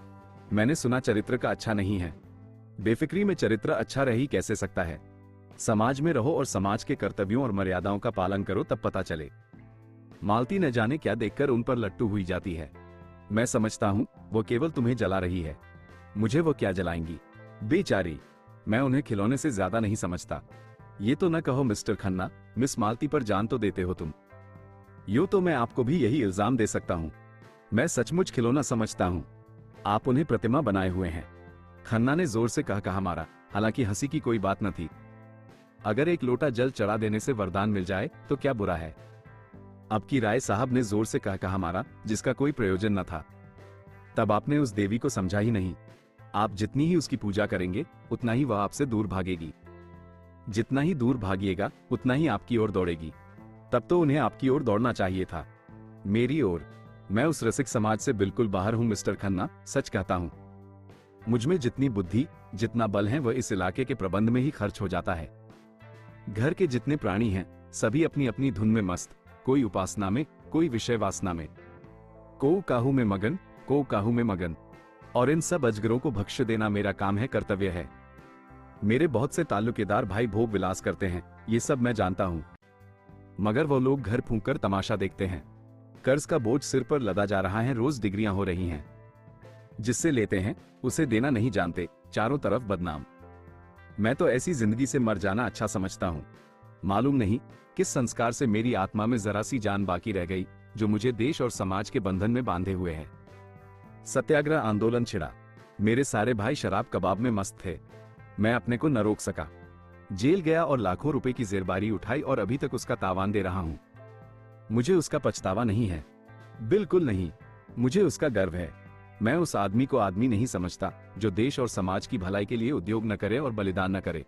मैंने सुना चरित्र का अच्छा नहीं है, बेफिक्री में चरित्र अच्छा रह ही कैसे सकता है। समाज में रहो और समाज के कर्तव्यों और मर्यादाओं का पालन करो, तब पता चले। मालती न जाने क्या देखकर उन पर लट्टू हुई जाती है। मैं समझता हूँ वो केवल तुम्हें जला रही है। मुझे वो क्या जलाएंगी, बेचारी। मैं उन्हें खिलौने से ज्यादा नहीं समझता। ये तो न कहो मिस्टर खन्ना, मिस मालती पर जान तो देते हो तुम। यूं तो मैं आपको भी यही इल्जाम दे सकता हूँ। मैं सचमुच खिलौना समझता हूँ। आप उन्हें प्रतिमा बनाए हुए हैं। खन्ना ने जोर से कहा मारा, हालांकि हंसी की कोई बात न थी। अगर एक लोटा जल चढ़ा देने से वरदान मिल जाए तो क्या बुरा है। अब की राय साहब ने जोर से कहा मारा, जिसका कोई प्रयोजन न था। तब आपने उस देवी को समझा ही नहीं। आप जितनी ही उसकी पूजा करेंगे उतना ही वह आपसे दूर भागेगी। जितना ही दूर भागिएगा उतना ही आपकी ओर दौड़ेगी। तब तो उन्हें आपकी ओर दौड़ना चाहिए था, मेरी ओर। मैं उस रसिक समाज से बिल्कुल बाहर हूं मिस्टर खन्ना, सच कहता हूं। मुझमें जितनी बुद्धि, जितना बल है, वह इस इलाके के प्रबंध में ही खर्च हो जाता है। घर के जितने प्राणी हैं सभी अपनी अपनी धुन में मस्त, कोई उपासना में, कोई विषय वासना में, को काहू में मगन, को काहू में मगन। और इन सब अजगरों को भक्ष्य देना मेरा काम है, कर्तव्य है। मेरे बहुत से ताल्लुकेदार भाई भोग विलास करते हैं, ये सब मैं जानता हूं। मगर वो लोग घर फूंक कर तमाशा देखते हैं। कर्ज का बोझ सिर पर लदा जा रहा है, रोज डिग्रियां हो रही हैं। जिससे लेते हैं उसे देना नहीं जानते, चारों तरफ बदनाम। मैं तो ऐसी जिंदगी से मर जाना अच्छा समझता हूं। मालूम नहीं किस संस्कार से मेरी आत्मा में जरा सी जान बाकी रह गई, जो मुझे देश और समाज के बंधन में बांधे हुए है। सत्याग्रह आंदोलन छिड़ा। मेरे सारे भाई शराब कबाब में मस्त थे। मैं अपने को न रोक सका। जेल गया और लाखों रुपए की जेरबारी उठाई और अभी तक उसका तावान दे रहा हूं। मुझे उसका पछतावा नहीं है, बिल्कुल नहीं। मुझे उसका गर्व है। मैं उस आदमी को आदमी नहीं समझता जो देश और समाज की भलाई के लिए उद्योग न करे और बलिदान न करे।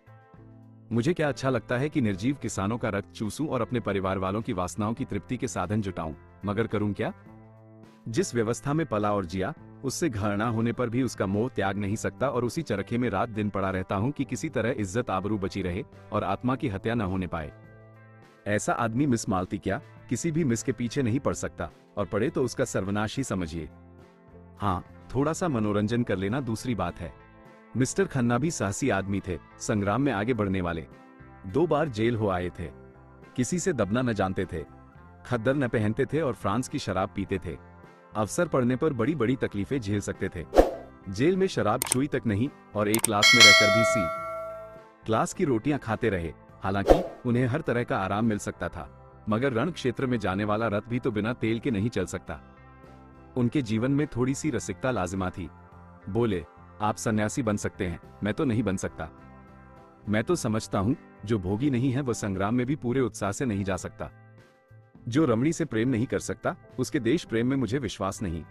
मुझे क्या अच्छा लगता है कि निर्जीव किसानों का रक्त चूसूं और अपने परिवार वालों की वासनाओं की तृप्ति के साधन जुटाऊं, मगर करूं क्या। जिस व्यवस्था में पला और जिया, उससे घृणा होने पर भी उसका मोह त्याग नहीं सकता और उसी चरखे में रात दिन पड़ा रहता हूं कि किसी तरह इज्जत आबरू बची रहे और आत्मा की हत्या न होने पाए। ऐसा आदमी मिस मालती क्या किसी भी मिस के पीछे नहीं पड़ सकता, और पड़े तो उसका सर्वनाश ही समझिए। हाँ, थोड़ा सा मनोरंजन कर लेना दूसरी बात है। मिस्टर खन्ना भी साहसी आदमी थे, संग्राम में आगे बढ़ने वाले। 2 बार जेल हो आए थे। किसी से दबना न जानते थे, खद्दर न पहनते थे और फ्रांस की शराब पीते थे। अवसर पड़ने पर बड़ी बड़ी तकलीफें झेल सकते थे। जेल में शराब छुई तक नहीं और एक क्लास में रहकर भी सी क्लास की रोटियां खाते रहे। हालांकि उन्हें हर तरह का आराम मिल सकता था, मगर रण क्षेत्र में जाने वाला रथ भी तो बिना तेल के नहीं चल सकता। उनके जीवन में थोड़ी सी रसिकता लाजिमा थी। बोले, आप सन्यासी बन सकते हैं, मैं तो नहीं बन सकता। मैं तो समझता हूं जो भोगी नहीं है वह संग्राम में भी पूरे उत्साह से नहीं जा सकता। जो रमणी से प्रेम नहीं कर सकता उसके देश प्रेम में मुझे विश्वास नहीं।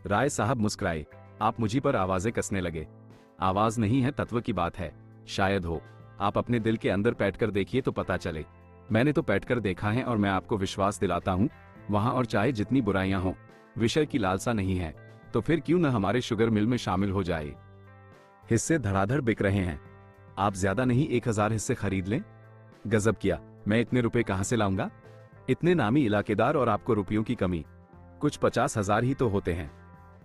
राय साहब मुस्कुराए। आप मुझी पर आवाजें कसने लगे। आवाज नहीं है, तत्व की बात है। शायद हो। आप अपने दिल के अंदर बैठकर देखिए तो पता चले। मैंने तो बैठकर देखा है और मैं आपको विश्वास दिलाता हूँ, वहां और चाहे जितनी बुराइयां हों, विषय की लालसा नहीं है। तो फिर क्यों न हमारे शुगर मिल में शामिल हो जाए। हिस्से धड़ाधड़ बिक रहे हैं। आप ज्यादा नहीं 1000 हिस्से खरीद लें। गजब किया, मैं इतने रुपए कहां से लाऊंगा। इतने नामी इलाकेदार और आपको रुपयों की कमी। कुछ 50,000 ही तो होते हैं,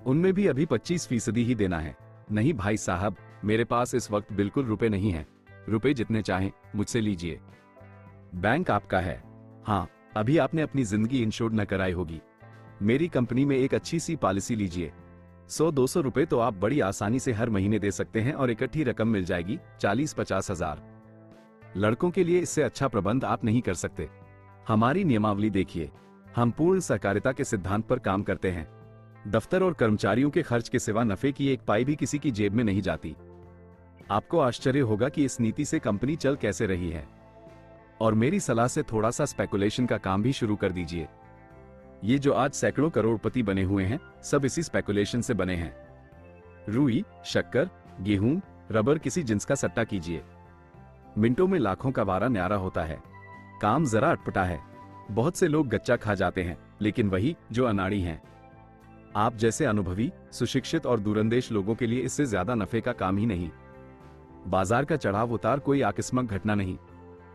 उनमें भी अभी 25% ही देना है। नहीं भाई साहब, मेरे पास इस वक्त बिल्कुल रुपए नहीं है। रुपए जितने चाहें मुझसे लीजिए, बैंक आपका है। हाँ, अभी आपने अपनी जिंदगी इंश्योर न कराई होगी। मेरी कंपनी में एक अच्छी सी पॉलिसी लीजिए। 100-200 रुपए तो आप बड़ी आसानी से हर महीने दे सकते हैं और इकट्ठी रकम मिल जाएगी 40-50 हजार। लड़कों के लिए इससे अच्छा प्रबंध आप नहीं कर सकते। हमारी नियमावली देखिए, हम पूर्ण सहकारिता के सिद्धांत पर काम करते हैं। दफ्तर और कर्मचारियों के खर्च के सिवा नफे की एक पाई भी किसी की जेब में नहीं जाती। आपको आश्चर्य होगा कि इस नीति से कंपनी चल कैसे रही है। और मेरी सलाह से थोड़ा सा स्पेकुलेशन का काम भी शुरू कर दीजिए। ये जो आज सैकड़ों करोड़पति बने हुए हैं, सब इसी स्पेकुलेशन से बने हैं। रुई, शक्कर, गेहूं, रबर, किसी जिंस का सट्टा कीजिए। मिनटों में लाखों का वारा न्यारा होता है। काम जरा अटपटा है। बहुत से लोग गच्चा खा जाते हैं, लेकिन वही जो अनाड़ी हैं। आप जैसे अनुभवी, सुशिक्षित और दूरंदेश लोगों के लिए इससे ज्यादा नफे का काम ही नहीं। बाजार का चढ़ाव उतार कोई आकस्मिक घटना नहीं,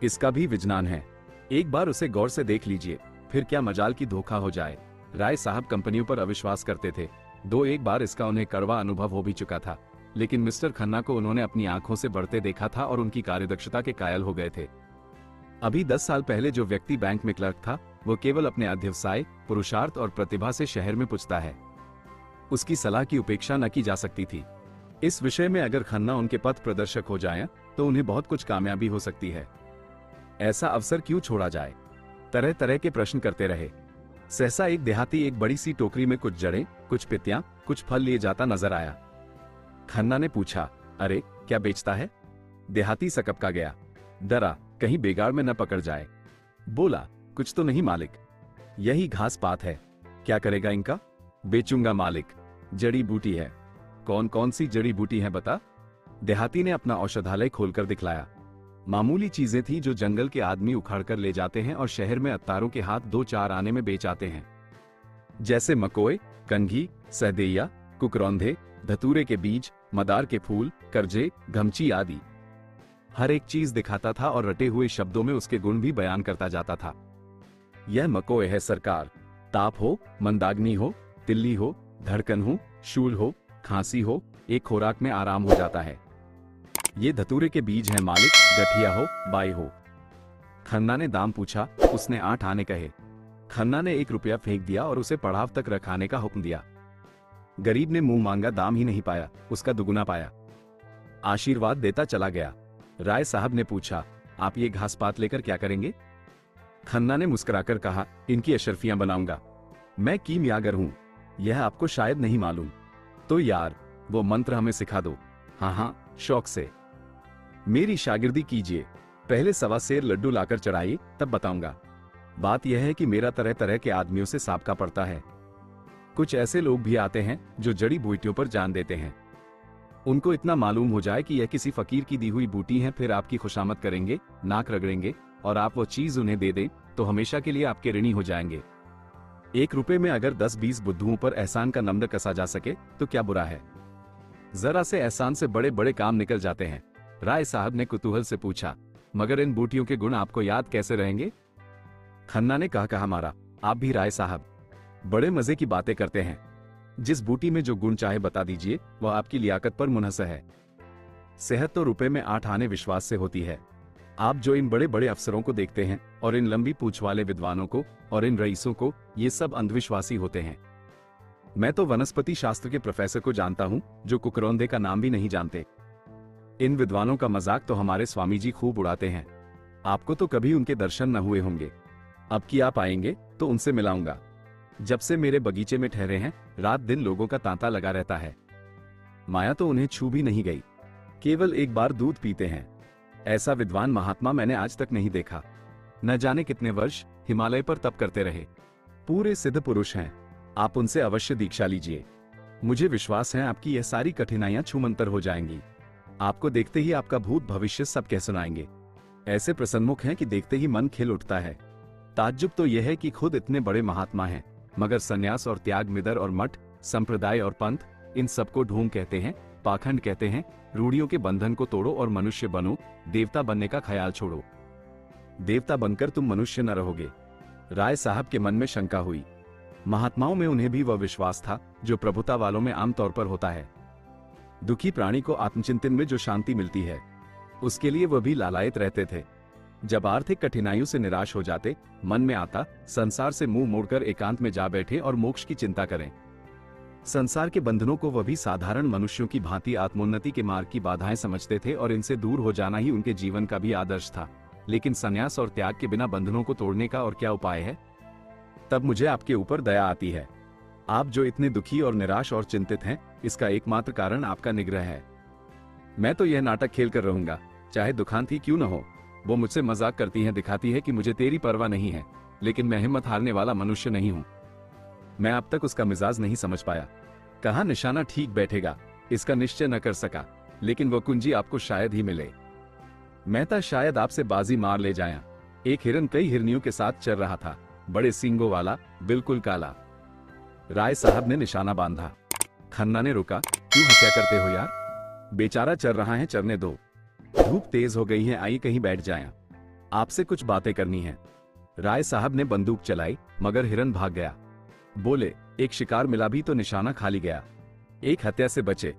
इसका भी विजनान है। एक बार उसे गौर से देख लीजिए, फिर क्या मजाल की धोखा हो जाए। राय साहब कंपनियों पर अविश्वास करते थे। 2-1 बार इसका उन्हें कड़वा अनुभव हो भी चुका था, लेकिन मिस्टर खन्ना को उन्होंने अपनी आंखों से बढ़ते देखा था और उनकी कार्यदक्षता के कायल हो गए थे। अभी 10 साल पहले जो व्यक्ति बैंक में क्लर्क था, वो केवल अपने अध्यवसाय, पुरुषार्थ और प्रतिभा से शहर में पूछता है। उसकी सलाह की उपेक्षा न की जा सकती थी। इस विषय में अगर खन्ना उनके पथ प्रदर्शक हो जाएं, तो उन्हें बहुत कुछ कामयाबी हो सकती है। ऐसा अवसर क्यों छोड़ा जाए? तरह तरह के प्रश्न करते रहे। सहसा एक देहाती एक बड़ी सी टोकरी में कुछ जड़ें, कुछ पितियां, कुछ फल लिए जाता नजर आया। खन्ना ने पूछा, अरे क्या बेचता है? देहाती सकपका गया, डरा कहीं बेगार में न पकड़ जाए। बोला, कुछ तो नहीं मालिक, यही घास पात है। क्या करेगा इनका? बेचूंगा मालिक, जड़ी बूटी है। कौन कौन सी जड़ी बूटी है बता? देहाती ने अपना औषधालय खोलकर दिखलाया। मामूली चीजें थी जो जंगल के आदमी उखाड़ कर ले जाते हैं और शहर में अत्तारों के हाथ 2-4 आने में बेच आते हैं, जैसे मकोए, कंघी, सहदेया, कुकरौंधे, धतूरे के बीज, मदार के फूल, करजे, घमची आदि। हर एक चीज दिखाता था और रटे हुए शब्दों में उसके गुण भी बयान करता जाता था। यह मकोए है सरकार, ताप हो, मंदाग्नि हो, तिल्ली हो, धड़कन हो, शूल हो, खांसी हो, एक खुराक में आराम हो जाता है। ये धतूरे के बीज हैं मालिक, गठिया हो, बाई हो। खन्ना ने दाम पूछा, उसने 8 आने कहे। खन्ना ने 1 रुपया फेंक दिया और उसे पड़ाव तक रखाने का हुक्म दिया। गरीब ने मुंह मांगा दाम ही नहीं पाया, उसका दुगुना पाया। आशीर्वाद देता चला गया। राय साहब ने पूछा, आप ये घास पात लेकर क्या करेंगे? खन्ना ने मुस्कुराकर कहा, इनकी अशर्फियां बनाऊंगा। मैं कीमियागर हूं, यह आपको शायद नहीं मालूम। तो यार, वो मंत्र हमें सिखा दो। हाँ हाँ, शौक से। मेरी शागिर्दी कीजिए। पहले 1.25 सेर लड्डू लाकर चढ़ाइए, तब बताऊंगा। बात यह है कि मेरा तरह तरह के आदमियों से साबका पड़ता है। कुछ ऐसे लोग भी आते हैं जो जड़ी बूटियों पर जान देते हैं। उनको इतना मालूम हो जाए कि यह किसी फकीर की दी हुई बूटी है, फिर आपकी खुशामद करेंगे, नाक रगड़ेंगे, और आप वो चीज उन्हें दे दें तो हमेशा के लिए आपके ऋणी हो जाएंगे। 1 रुपए में अगर 10-20 बुद्धुओं पर एहसान का नमद कसा जा सके तो क्या बुरा है? जरा से एहसान से बड़े बड़े काम निकल जाते हैं। राय साहब ने कुतूहल से पूछा, मगर इन बूटियों के गुण आपको याद कैसे रहेंगे? खन्ना ने कहा मारा, आप भी राय साहब बड़े मजे की बातें करते हैं। जिस बूटी में जो गुण चाहे बता दीजिए, वह आपकी लियाकत पर मुनहसर है। सेहत तो रुपए में 8 आने विश्वास से होती है। आप जो इन बड़े बड़े अफसरों को देखते हैं, और इन लंबी पूंछ वाले विद्वानों को, और इन रईसों को, ये सब अंधविश्वासी होते हैं। मैं तो वनस्पति शास्त्र के प्रोफेसर को जानता हूं, जो कुकरौंधे का नाम भी नहीं जानते। इन विद्वानों का मजाक तो हमारे स्वामी जी खूब उड़ाते हैं। आपको तो कभी उनके दर्शन न हुए होंगे। अब की आप आएंगे तो उनसे मिलाऊंगा। जब से मेरे बगीचे में ठहरे हैं, रात दिन लोगों का तांता लगा रहता है। माया तो उन्हें छू भी नहीं गई, केवल एक बार दूध पीते हैं। ऐसा विद्वान महात्मा मैंने आज तक नहीं देखा। न जाने कितने वर्ष हिमालय पर तप करते रहे। पूरे सिद्ध पुरुष हैं। आप उनसे अवश्य दीक्षा लीजिए। मुझे विश्वास है आपकी यह सारी कठिनाइयां छूमंतर हो जाएंगी। आपको देखते ही आपका भूत भविष्य सब कह सुनाएंगे। ऐसे प्रसन्नमुख हैं कि देखते ही मन खिल उठता है। ताज्जुब तो यह है कि खुद इतने बड़े महात्मा हैं, मगर सन्यास और त्याग, मिदर और मठ, संप्रदाय और पंथ, इन सबको ढोंग कहते हैं, पाखंड कहते हैं। रूढ़ियों के बंधन को तोड़ो और मनुष्य बनो। देवता बनने का ख्याल छोड़ो। देवता बनकर तुम मनुष्य न रहोगे। राय साहब के मन में शंका हुई। महात्माओं में उन्हें भी वह विश्वास था जो प्रभुता वालों में आमतौर पर होता है। दुखी प्राणी को आत्मचिंतन में जो शांति मिलती है, उसके लिए वह भी लालायित रहते थे। जब आर्थिक कठिनाइयों से निराश हो जाते, मन में आता संसार से मुंह मोड़कर एकांत में जा बैठे और मोक्ष की चिंता करें। संसार के बंधनों को वह भी साधारण मनुष्यों की भांति आत्मोन्नति के मार्ग की बाधाएं समझते थे और इनसे दूर हो जाना ही उनके जीवन का भी आदर्श था। लेकिन संन्यास और त्याग के बिना बंधनों को तोड़ने का और क्या उपाय है? तब मुझे आपके ऊपर दया आती है। आप जो इतने दुखी और निराश और चिंतित हैं, इसका एकमात्र कारण आपका निग्रह है। मैं तो यह नाटक खेल कर रहूंगा, चाहे दुखांती क्यों न हो। वो मुझसे मजाक करती हैं, दिखाती है कि मुझे तेरी परवाह नहीं है, लेकिन मैं हिम्मत हारने वाला मनुष्य नहीं हूं। मैं अब तक उसका मिजाज नहीं समझ पाया। कहाँ निशाना ठीक बैठेगा, इसका निश्चय न कर सका, लेकिन वो कुंजी आपको शायद ही मिले। मेहता शायद आपसे बाजी मार ले जाया। एक हिरन कई हिरनियों के साथ चल रहा था, बड़े सींगों वाला, बिल्कुल काला। राय साहब ने निशाना बांधा। खन्ना ने रोका, क्यों हत्या करते हो यार? बेचारा चल रहा है, चरने दो। धूप तेज हो गई है, आइए कहीं बैठ जाएं। आपसे कुछ बातें करनी है। राय साहब ने बंदूक चलाई, मगर हिरन भाग गया। बोले, एक शिकार मिला भी तो निशाना खाली गया। एक हत्या से बचे।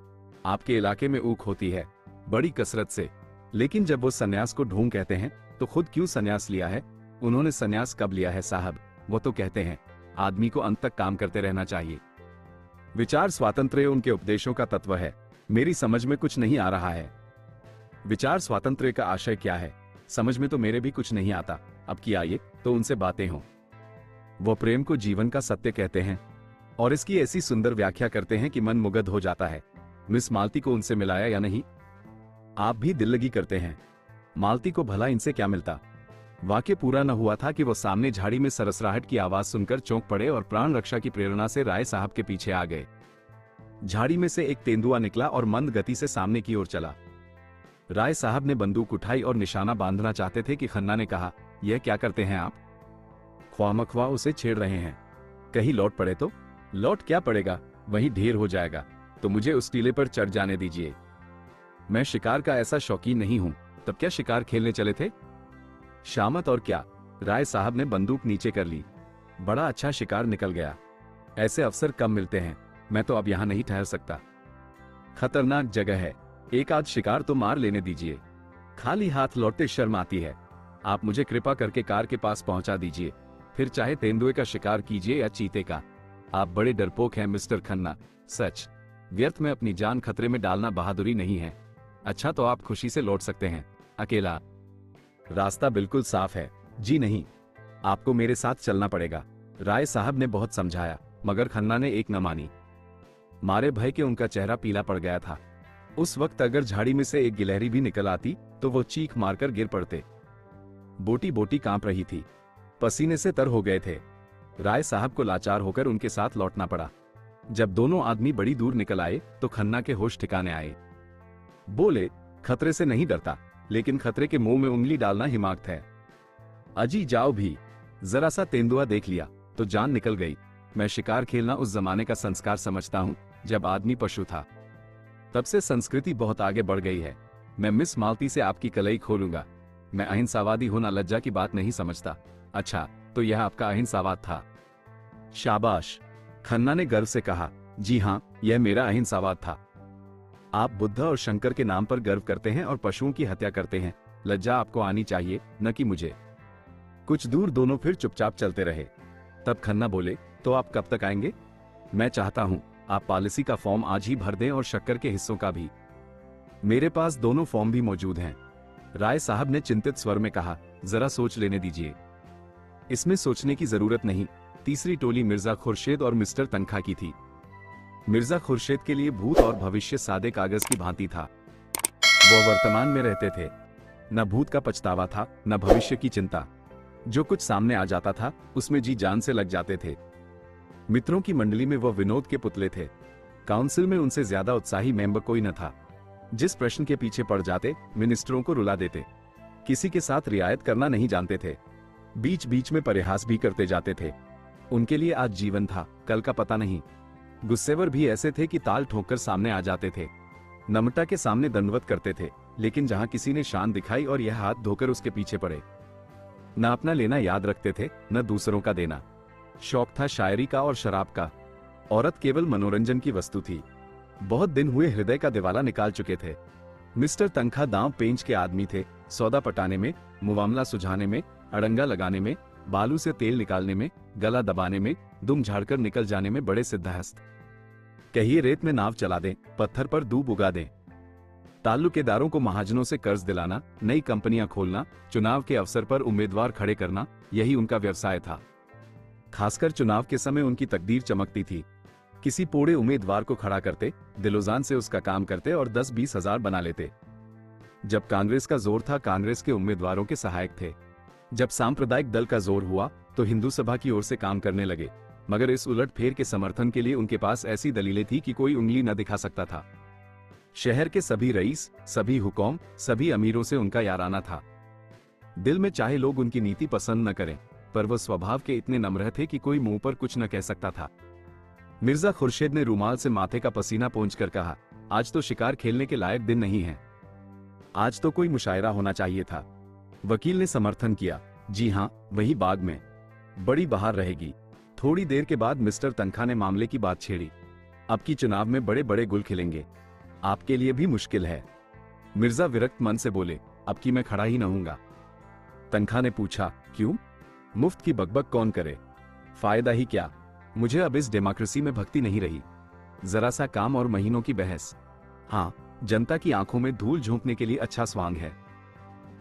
आपके इलाके में ऊख होती है, बड़ी कसरत से। लेकिन जब वो सन्यास को ढोंग कहते हैं तो खुद क्यों सन्यास लिया है? उन्होंने सन्यास कब लिया है साहब? वो तो कहते हैं आदमी को अंत तक काम करते रहना चाहिए। विचार स्वातंत्र्य उनके उपदेशों का तत्व है। मेरी समझ में कुछ नहीं आ रहा है। विचार स्वातंत्र्य का आशय क्या है? समझ में तो मेरे भी कुछ नहीं आता। अब की आइए तो उनसे बातें हों। वो प्रेम को जीवन का सत्य कहते हैं और इसकी ऐसी सुंदर व्याख्या करते हैं कि मन मुग्ध हो जाता है। मिस मालती को उनसे मिलाया या नहीं? आप भी दिल लगी करते हैं। मालती को भला इनसे क्या मिलता? वाक्य पूरा न हुआ था कि वो सामने झाड़ी में सरसराहट की आवाज सुनकर चौंक पड़े और प्राण रक्षा की प्रेरणा से राय साहब के पीछे आ गए। झाड़ी में से एक तेंदुआ निकला और मंद गति से सामने की ओर चला। राय साहब ने बंदूक उठाई और निशाना बांधना चाहते थे कि खन्ना ने कहा, यह क्या करते हैं आप? ख्वामख्वा उसे छेड़ रहे हैं। कहीं लौट पड़े तो? लौट क्या पड़ेगा, वहीं ढेर हो जाएगा। तो मुझे उस टीले पर चढ़ जाने दीजिए। मैं शिकार का ऐसा शौकीन नहीं हूं। तब क्या शिकार खेलने चले थे? शामत और क्या? राय साहब ने बंदूक नीचे कर ली। बड़ा अच्छा शिकार निकल गया। ऐसे अवसर कम मिलते हैं। मैं तो अब यहां नहीं ठहर सकता। खतरनाक जगह है। एक आध शिकार तो मार लेने दीजिए। खाली हाथ लौटते शर्म आती है। आप मुझे कृपा करके कार के पास पहुंचा दीजिए। फिर चाहे तेंदुए का शिकार कीजिए या चीते का। आप बड़े डरपोक हैं मिस्टर खन्ना। सच, व्यर्थ में अपनी जान खतरे में डालना बहादुरी नहीं है। अच्छा, तो आप खुशी से लौट सकते हैं अकेला। रास्ता बिल्कुल साफ है। जी नहीं, आपको मेरे साथ चलना पड़ेगा। राय साहब ने बहुत समझाया मगर खन्ना ने एक न मानी। मारे भय के उनका चेहरा पीला पड़ गया था। उस वक्त अगर झाड़ी में से एक गिलहरी भी निकल आती तो वो चीख मारकर गिर पड़ते। बोटी बोटी कांप रही थी, पसीने से तर हो गए थे। राय साहब को लाचार होकर उनके साथ लौटना पड़ा। जब दोनों आदमी बड़ी दूर निकल आए तो खन्ना के होश ठिकाने आए। बोले, खतरे से नहीं डरता, लेकिन खतरे के मुंह में उंगली डालना हिमाकत है। अजी जाओ भी, जरा सा तेंदुआ देख लिया तो जान निकल गई। मैं शिकार खेलना उस जमाने का संस्कार समझता हूँ जब आदमी पशु था। तब से संस्कृति बहुत आगे बढ़ गई है। मैं मिस मालती से आपकी कलई खोलूंगा। मैं अहिंसावादी होना लज्जा की बात नहीं समझता। अच्छा, तो यह आपका अहिंसावाद था? शाबाश, खन्ना ने गर्व से कहा। जी हाँ, यह मेरा अहिंसावाद था। आप बुद्ध और शंकर के नाम पर गर्व करते हैं और पशुओं की हत्या करते हैं। लज्जा आपको आनी चाहिए, न कि मुझे। कुछ दूर दोनों फिर चुपचाप चलते रहे। तब खन्ना बोले, तो आप कब तक आएंगे? मैं चाहता हूं आप पॉलिसी का फॉर्म आज ही भर दें और शक्कर के हिस्सों का भी। मेरे पास दोनों फॉर्म भी मौजूद हैं। राय साहब ने चिंतित स्वर में कहा, जरा सोच लेने दीजिए। इसमें सोचने की जरूरत नहीं। तीसरी टोली मिर्जा खुर्शीद और मिस्टर तनखा की थी। मिर्जा खुर्शीद के लिए भूत और भविष्य सादे कागज की भांति था। वो वर्तमान में रहते थे। न भूत का पछतावा था, न भविष्य की चिंता। जो कुछ सामने आ जाता था उसमें जी जान से लग जाते थे। मित्रों की मंडली में वह विनोद के पुतले थे। काउंसिल में उनसे ज्यादा उत्साही मेंबर कोई न था। जिस प्रश्न के पीछे पड़ जाते मिनिस्टरों को रुला देते। किसी के साथ रियायत करना नहीं जानते थे। बीच बीच में परिहास भी करते जाते थे। उनके लिए आज जीवन था, कल का पता नहीं। गुस्सेवर भी ऐसे थे कि ताल ठोककर सामने आ जाते थे। नमटा के सामने दंडवत करते थे, लेकिन जहां किसी ने शान दिखाई और यह हाथ धोकर उसके पीछे पड़े। न अपना लेना याद रखते थे, न दूसरों का देना। शौक था शायरी का और शराब का। औरत केवल मनोरंजन की वस्तु थी। बहुत दिन हुए हृदय का दिवाला निकाल चुके थे। मिस्टर तनखा दांव पेंच के आदमी थे। सौदा पटाने में, मुआमला सुझाने में, अड़ंगा लगाने में, बालू से तेल निकालने में, गला दबाने में, दुम झाड़कर निकल जाने में बड़े सिद्धहस्त। कहिए रेत में नाव चला दें, पत्थर पर दूब उगा दें। ताल्लुकेदारों को महाजनों से कर्ज दिलाना, नई कंपनियां खोलना, चुनाव के अवसर पर उम्मीदवार खड़े करना, यही उनका व्यवसाय था। खासकर चुनाव के समय उनकी तकदीर चमकती थी। किसी पोड़े उम्मीदवार को खड़ा करते, दिलोजान से उसका काम करते और 10-20 हजार बना लेते। जब कांग्रेस का जोर था, कांग्रेस के उम्मीदवारों के सहायक थे। जब सांप्रदायिक दल का जोर हुआ तो हिंदू सभा की ओर से काम करने लगे। मगर इस उलटफेर के समर्थन के लिए उनके पास ऐसी दलीलें थी कि कोई उंगली न दिखा सकता था। शहर के सभी रईस, सभी हुकूम, सभी अमीरों से उनका याराना था। दिल में चाहे लोग उनकी नीति पसंद न करें, पर वह स्वभाव के इतने नम्र थे कि कोई मुंह पर कुछ न कह सकता था। मिर्जा खुर्शीद ने रूमाल से माथे का पसीना पोंछकर कहा, आज तो शिकार खेलने के लायक दिन नहीं है। आज तो कोई मुशायरा होना चाहिए था। वकील ने समर्थन किया, जी हां, वही बाग में बड़ी बहार रहेगी। थोड़ी देर के बाद मिस्टर तनखा ने मामले की बात छेड़ी। अब की चुनाव में बड़े बड़े गुल खिलेंगे। आपके लिए भी मुश्किल है। मिर्जा विरक्त मन से बोले, अब की मैं खड़ा ही न हूंगा। तनखा ने पूछा, क्यों? मुफ्त की बकबक कौन करे, फायदा ही क्या? मुझे अब इस डेमोक्रेसी में भक्ति नहीं रही। जरा सा काम और महीनों की बहस। हाँ, जनता की आंखों में धूल झोंकने के लिए अच्छा स्वांग है।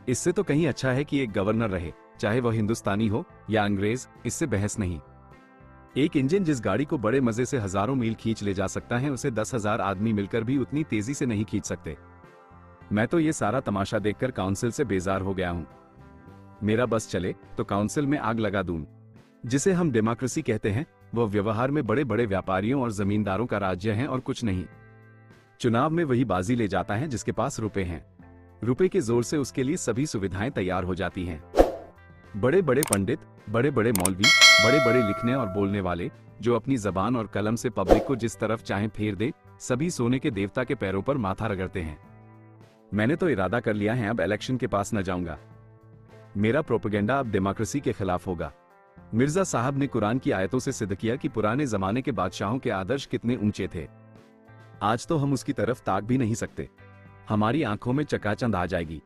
इससे तो कहीं अच्छा है कि एक गवर्नर रहे, चाहे वह हिंदुस्तानी हो या अंग्रेज, इससे बहस नहीं। एक इंजन जिस गाड़ी को बड़े मजे से हजारों मील खींच ले जा सकता है, उसे 10,000 आदमी मिलकर भी उतनी तेजी से नहीं खींच सकते। मैं तो ये सारा तमाशा देखकर काउंसिल से बेजार हो गया हूं। मेरा बस चले तो काउंसिल में आग लगा दूं। जिसे हम डेमोक्रेसी कहते हैं, वह व्यवहार में बड़े बड़े व्यापारियों और जमींदारों का राज्य है और कुछ नहीं। चुनाव में वही बाजी ले जाता है जिसके पास रुपए हैं। रुपए के जोर से उसके लिए सभी सुविधाएं तैयार हो जाती हैं। बड़े बड़े पंडित, बड़े बड़े मौलवी, बड़े बड़े लिखने और बोलने वाले, जो अपनी जबान और कलम से पब्लिक को जिस तरफ चाहे फेर दे, सभी सोने के देवता के पैरों पर माथा रगड़ते हैं। मैंने तो इरादा कर लिया है, अब इलेक्शन के पास न जाऊंगा। मेरा प्रोपेगेंडा अब डेमोक्रेसी के खिलाफ होगा। मिर्जा साहब ने कुरान की आयतों से सिद्ध किया कि पुराने जमाने के बादशाहों के आदर्श कितने ऊंचे थे। आज तो हम उसकी तरफ ताक भी नहीं सकते। हमारी आंखों में चकाचंद आ जाएगी।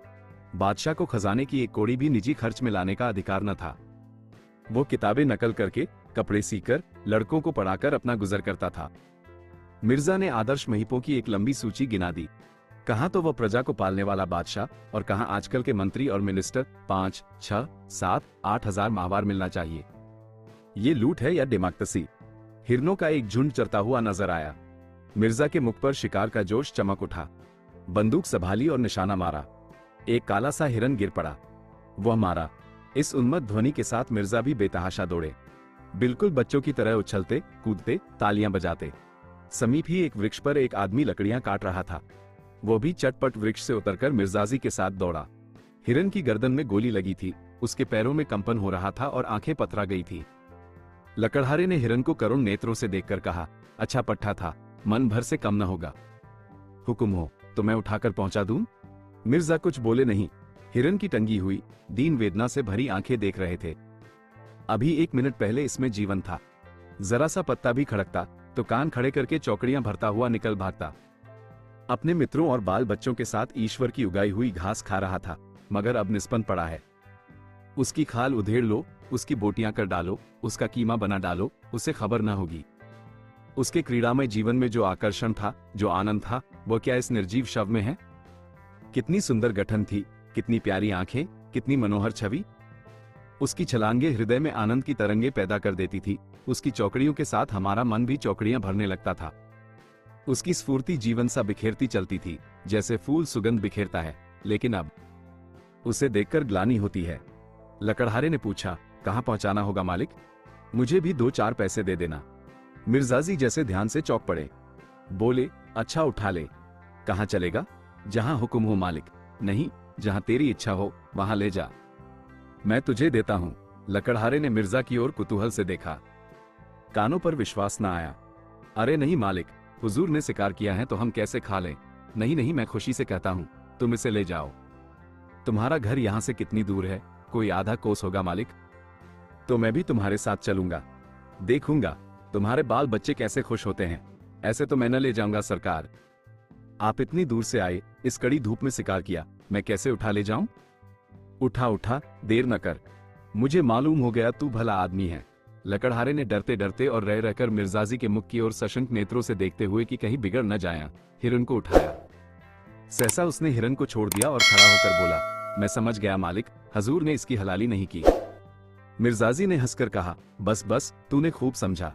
बादशाह को खजाने की एक कौड़ी भी निजी खर्च में लाने का अधिकार न था। वो किताबें नकल करके, कपड़े सीकर, लड़कों को पढ़ाकर अपना गुजर करता था। मिर्जा ने आदर्श महिपों की एक लंबी सूची गिना दी। कहां तो वह प्रजा को पालने वाला बादशाह, और कहां आजकल के मंत्री और मिनिस्टर। 5, 6, 7, 8 हजार माहवार मिलना चाहिए। ये लूट है या डेमोक्रेसी? हिरनों का एक झुंड चरता हुआ नजर आया। मिर्जा के मुख पर शिकार का जोश चमक उठा। बंदूक संभाली और निशाना मारा। एक काला सा हिरन गिर पड़ा। वह मारा। इस उन्मत्त ध्वनि के साथ मिर्जा भी बेतहाशा दौड़े, बिल्कुल बच्चों की तरह उछलते कूदते, तालियां बजाते। समीप ही एक वृक्ष पर एक आदमी लकड़ियां काट रहा था। वो भी चटपट वृक्ष से उतरकर मिर्जाजी के साथ दौड़ा। हिरन की गर्दन में गोली लगी थी, उसके पैरों में कंपन हो रहा था और आंखें पथरा गई थी। लकड़हारे ने हिरन को करुण नेत्रों से देखकर कहा, अच्छा पट्टा था, मन भर से कम न होगा। हुक्म हो तो मैं उठाकर पहुंचा दूं? मिर्जा कुछ बोले नहीं। हिरन की टंगी हुई, दीन वेदना से भरी आंखें देख रहे थे। अभी 1 मिनट पहले इसमें जीवन था। जरा सा पत्ता भी खड़कता तो कान खड़े करके चौकड़ियां भरता हुआ निकल भागता। अपने मित्रों और बाल बच्चों के साथ ईश्वर की उगाई हुई घास खा रहा था, मगर अब निस्पंद पड़ा है। उसकी खाल उधेड़ लो, उसकी बोटियां कर डालो, उसका कीमा बना डालो, उसे खबर न होगी। उसके क्रीड़ामय जीवन में जो आकर्षण था, जो आनंद था, वो क्या इस निर्जीव शव में है? कितनी सुंदर गठन थी, कितनी प्यारी आंखें, कितनी मनोहर छवि। उसकी छलांगे हृदय में आनंद की तरंगे पैदा कर देती थी। उसकी चौकड़ियों के साथ हमारा मन भी चौकड़ियां भरने लगता था। उसकी स्फूर्ति जीवन सा बिखेरती चलती थी, जैसे फूल सुगंध बिखेरता है। लेकिन अब उसे देखकर ग्लानि होती है। लकड़हारे ने पूछा, कहां पहुंचाना होगा मालिक? मुझे भी 2-4 पैसे दे देना। मिर्जाजी जैसे ध्यान से चौंक पड़े। बोले, अच्छा उठा ले। कहां चलेगा? जहां हुक्म हो मालिक। नहीं, जहां तेरी इच्छा हो वहां ले जा। मैं तुझे देता हूं। लकड़हारे ने मिर्जा की ओर कुतूहल से देखा। कानों पर विश्वास न आया। अरे नहीं मालिक, हुजूर ने शिकार किया है तो हम कैसे खा लें? नहीं नहीं, मैं खुशी से कहता हूं, तुम इसे ले जाओ। तुम्हारा घर यहां से कितनी दूर है? कोई आधा कोस होगा मालिक। तो मैं भी तुम्हारे साथ चलूंगा, देखूंगा तुम्हारे बाल बच्चे कैसे खुश होते हैं। ऐसे तो मैं न ले जाऊंगा सरकार। आप इतनी दूर से आए, इस कड़ी धूप में शिकार किया, मैं कैसे उठा ले जाऊं? उठा उठा, देर न कर। मुझे मालूम हो गया तू भला आदमी है। लकड़हारे ने डरते डरते और रह रहकर मिर्जाजी के मुख की ओर सशंक नेत्रों से देखते हुए कि कहीं बिगड़ न जाए, हिरन को उठाया। सहसा उसने हिरन को छोड़ दिया और खड़ा होकर बोला, मैं समझ गया मालिक, हजूर ने इसकी हलाली नहीं की। मिर्जाजी ने हंसकर कहा, बस बस, तूने खूब समझा।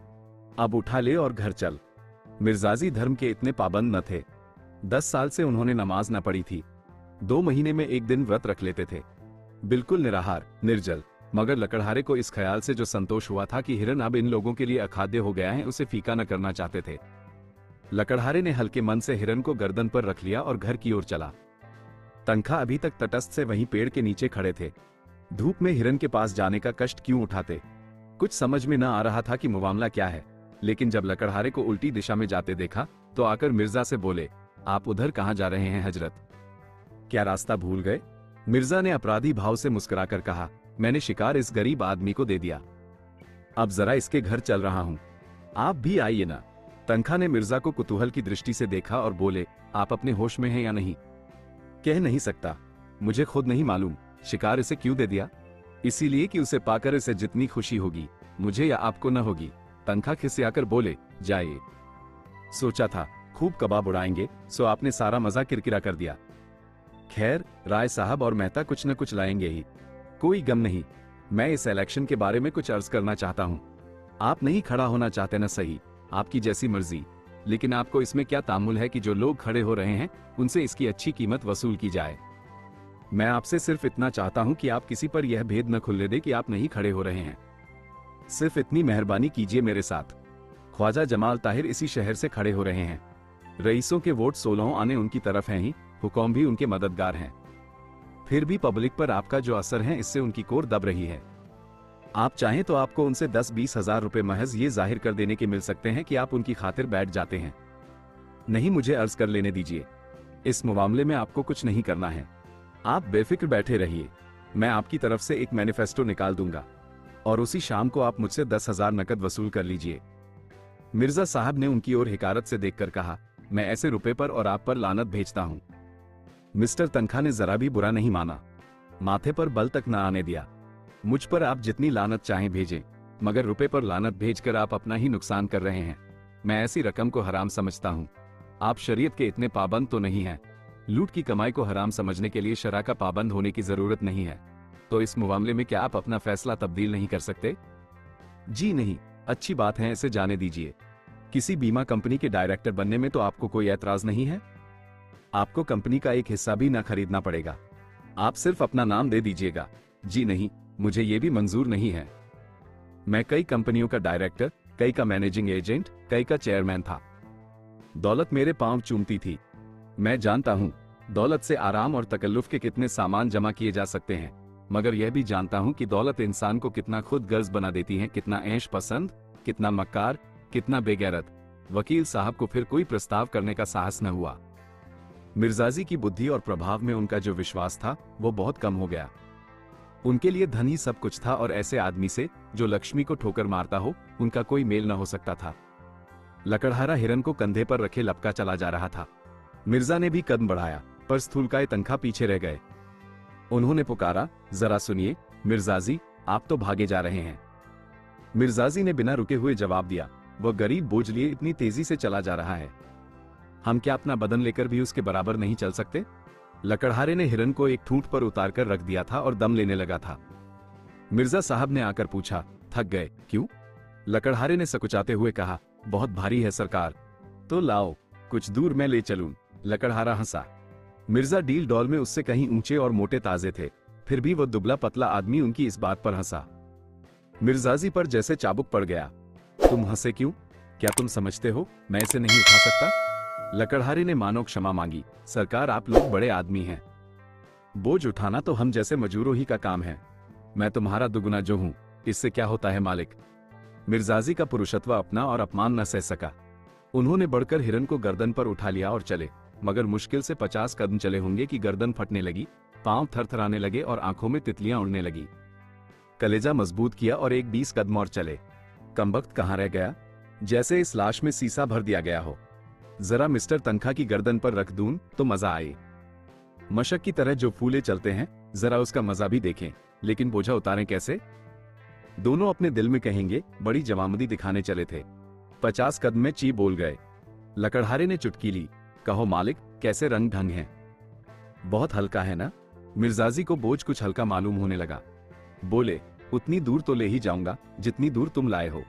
अब उठा ले और घर चल। मिर्जाजी धर्म के इतने पाबंद न थे। 10 साल से उन्होंने नमाज न पढ़ी थी। 2 महीने में एक दिन व्रत रख लेते थे, बिल्कुल निराहार, निर्जल। मगर लकड़हारे को इस ख्याल से जो संतोष हुआ था कि हिरन अब इन लोगों के लिए अखाद्य हो गया है, उसे फीका न करना चाहते थे। लकड़हारे ने हल्के मन से हिरन को गर्दन पर रख लिया और घर की ओर चला। तनखा अभी तक तटस्थ से वहीं पेड़ के नीचे खड़े थे। धूप में हिरन के पास जाने का कष्ट क्यों उठाते? कुछ समझ में न आ रहा था कि मामला क्या है। लेकिन जब लकड़हारे को उल्टी दिशा में जाते देखा तो आकर मिर्जा से बोले, आप उधर कहां जा रहे हैं हजरत? क्या रास्ता भूल गए? मिर्जा ने अपराधी भाव से मुस्कुराकर कहा, मैंने शिकार इस गरीब आदमी को दे दिया, अब जरा इसके घर चल रहा हूं, आप भी आइए ना। तनखा ने मिर्जा को कुतूहल की दृष्टि से देखा और बोले, आप अपने होश में हैं या नहीं? कह नहीं सकता, मुझे खुद नहीं मालूम। शिकार इसे क्यों दे दिया? इसीलिए कि उसे पाकर इसे जितनी खुशी होगी मुझे या आपको न होगी। तनखा खिसियाकर बोले, जाइए। सोचा था खूब कबाब उड़ाएंगे, सो आपने सारा मजा किरकिरा कर दिया। खैर, राय साहब और मेहता कुछ न कुछ लाएंगे ही, कोई गम नहीं। मैं इस इलेक्शन के बारे में कुछ अर्ज करना चाहता हूँ। आप नहीं खड़ा होना चाहते न, सही, आपकी जैसी मर्जी, लेकिन आपको इसमें क्या तामुल है कि जो लोग खड़े हो रहे हैं उनसे इसकी अच्छी कीमत वसूल की जाए। मैं आपसे सिर्फ इतना चाहता हूं कि आप किसी पर यह भेद न खुलने दे कि आप नहीं खड़े हो रहे हैं। सिर्फ इतनी मेहरबानी कीजिए मेरे साथ। ख्वाजा जमाल ताहिर इसी शहर से खड़े हो रहे हैं। रईसों के वोट 16 आने उनकी तरफ हैं ही, हुकूम भी उनके मददगार हैं। फिर भी पब्लिक पर आपका जो असर है इससे उनकी कोर दब रही है। आप चाहें तो आपको उनसे 10-20 हजार रुपए महज ये जाहिर कर देने के मिल सकते हैं कि आप उनकी खातिर बैठ जाते हैं। नहीं, मुझे अर्ज कर लेने दीजिए। इस मामले में आपको कुछ नहीं करना है, आप बेफिक्र बैठे रहिए। मैं आपकी तरफ से एक मैनिफेस्टो निकाल दूंगा और उसी शाम को आप मुझसे 10,000 नकद वसूल कर लीजिए। मिर्जा साहब ने उनकी ओर हिकारत से देखकर कहा, मैं ऐसे रुपए पर और आप पर लानत भेजता हूं। मिस्टर तनखा ने जरा भी बुरा नहीं माना, माथे पर बल तक न आने दिया। मुझ पर आप जितनी लानत चाहें भेजें, मगर रुपए पर लानत भेजकर आप अपना ही नुकसान कर रहे हैं। मैं ऐसी रकम को हराम समझता हूं। आप शरीयत के इतने पाबंद तो नहीं हैं। लूट की कमाई को हराम समझने के लिए शरा का पाबंद होने की जरूरत नहीं है। तो इस मामले में क्या आप अपना फैसला तब्दील नहीं कर सकते? जी नहीं, अच्छी बात है, इसे जाने दीजिए। किसी बीमा कंपनी के डायरेक्टर बनने में तो आपको कोई ऐतराज नहीं है। आपको कंपनी का एक हिस्सा भी ना खरीदना पड़ेगा, आप सिर्फ अपना नाम दे दीजिएगा। जी नहीं, मुझे ये भी मंजूर नहीं है। मैं कई कंपनियों का डायरेक्टर, कई का मैनेजिंग एजेंट, कई का चेयरमैन था। दौलत मेरे पांव चूमती थी। मैं जानता हूं दौलत से आराम और तकल्लुफ के कितने सामान जमा किए जा सकते हैं, मगर यह भी जानता हूं कि दौलत इंसान को कितना खुद गर्ज बना देती है, कितना ऐश पसंद, कितना मक्कार, कितना बेगैरत। वकील साहब को फिर कोई प्रस्ताव करने का साहस न हुआ। मिर्जाजी की बुद्धि और प्रभाव में उनका जो विश्वास था वो बहुत कम हो गया। उनके लिए धन ही सब कुछ था और ऐसे आदमी से जो लक्ष्मी को ठोकर मारता हो उनका कोई मेल न हो सकता था। लकड़हारा हिरन को कंधे पर रखे लपका चला जा रहा था। मिर्जा ने भी कदम बढ़ाया, पर स्थूलकाय तनखा पीछे रह गए। उन्होंने पुकारा, जरा सुनिए मिर्जाजी, आप तो भागे जा रहे हैं। मिर्जाजी ने बिना रुके हुए जवाब दिया, वह गरीब बोझ लिए इतनी तेजी से चला जा रहा है, हम क्या अपना बदन लेकर भी उसके बराबर नहीं चल सकते? लकड़हारे ने हिरन को एक ठूंठ पर उतारकर रख दिया था और दम लेने लगा था। मिर्जा साहब ने आकर पूछा, थक गए? क्यों? लकड़हारे ने सकुचाते हुए कहा, बहुत भारी है सरकार। तो लाओ, कुछ दूर मैं ले चलूं। लकड़हारा हंसा। मिर्जा डील डॉल में उससे कहीं ऊंचे और मोटे ताजे थे, फिर भी वह दुबला पतला आदमी उनकी इस बात पर हंसा। मिर्जाजी पर जैसे चाबुक पड़ गया। तुम हंसे क्यों? क्या तुम समझते हो मैं इसे नहीं उठा सकता? लकड़हारे ने मानो क्षमा मांगी, सरकार आप लोग बड़े आदमी हैं, बोझ उठाना तो हम जैसे मजूरों ही का काम है। मैं तुम्हारा दुगुना जो हूं, इससे क्या होता है मालिक? मिर्जाजी का पुरुषत्व अपना और अपमान न सह सका। उन्होंने बढ़कर हिरन को गर्दन पर उठा लिया और चले, मगर मुश्किल से 50 कदम चले होंगे कि गर्दन फटने लगी, पांव थरथराने लगे और आंखों में तितलियां उड़ने लगी। कलेजा मजबूत किया और एक 20 कदम और चले। कमबख्त कहां रह गया? जैसे इस लाश में सीसा भर दिया गया हो। जरा मिस्टर तनखा की गर्दन पर रख दूं तो मजा आए। मशक की तरह जो फूले चलते हैं, जरा उसका मजा भी देखें, लेकिन बोझा उतारें कैसे? दोनों अपने दिल में कहेंगे, बड़ी जवामदी दिखाने चले थे। 50 कदम में ची बोल गए। लकड़हारे ने चुटकी ली, कहो मालिक, कैसे रंग ढंग हैं? बहुत हल्का है ना? मिर्जाजी को बोझ कुछ हल्का मालूम होने लगा। बोले, उतनी दूर तो ले ही जाऊंगा जितनी दूर तुम लाए हो।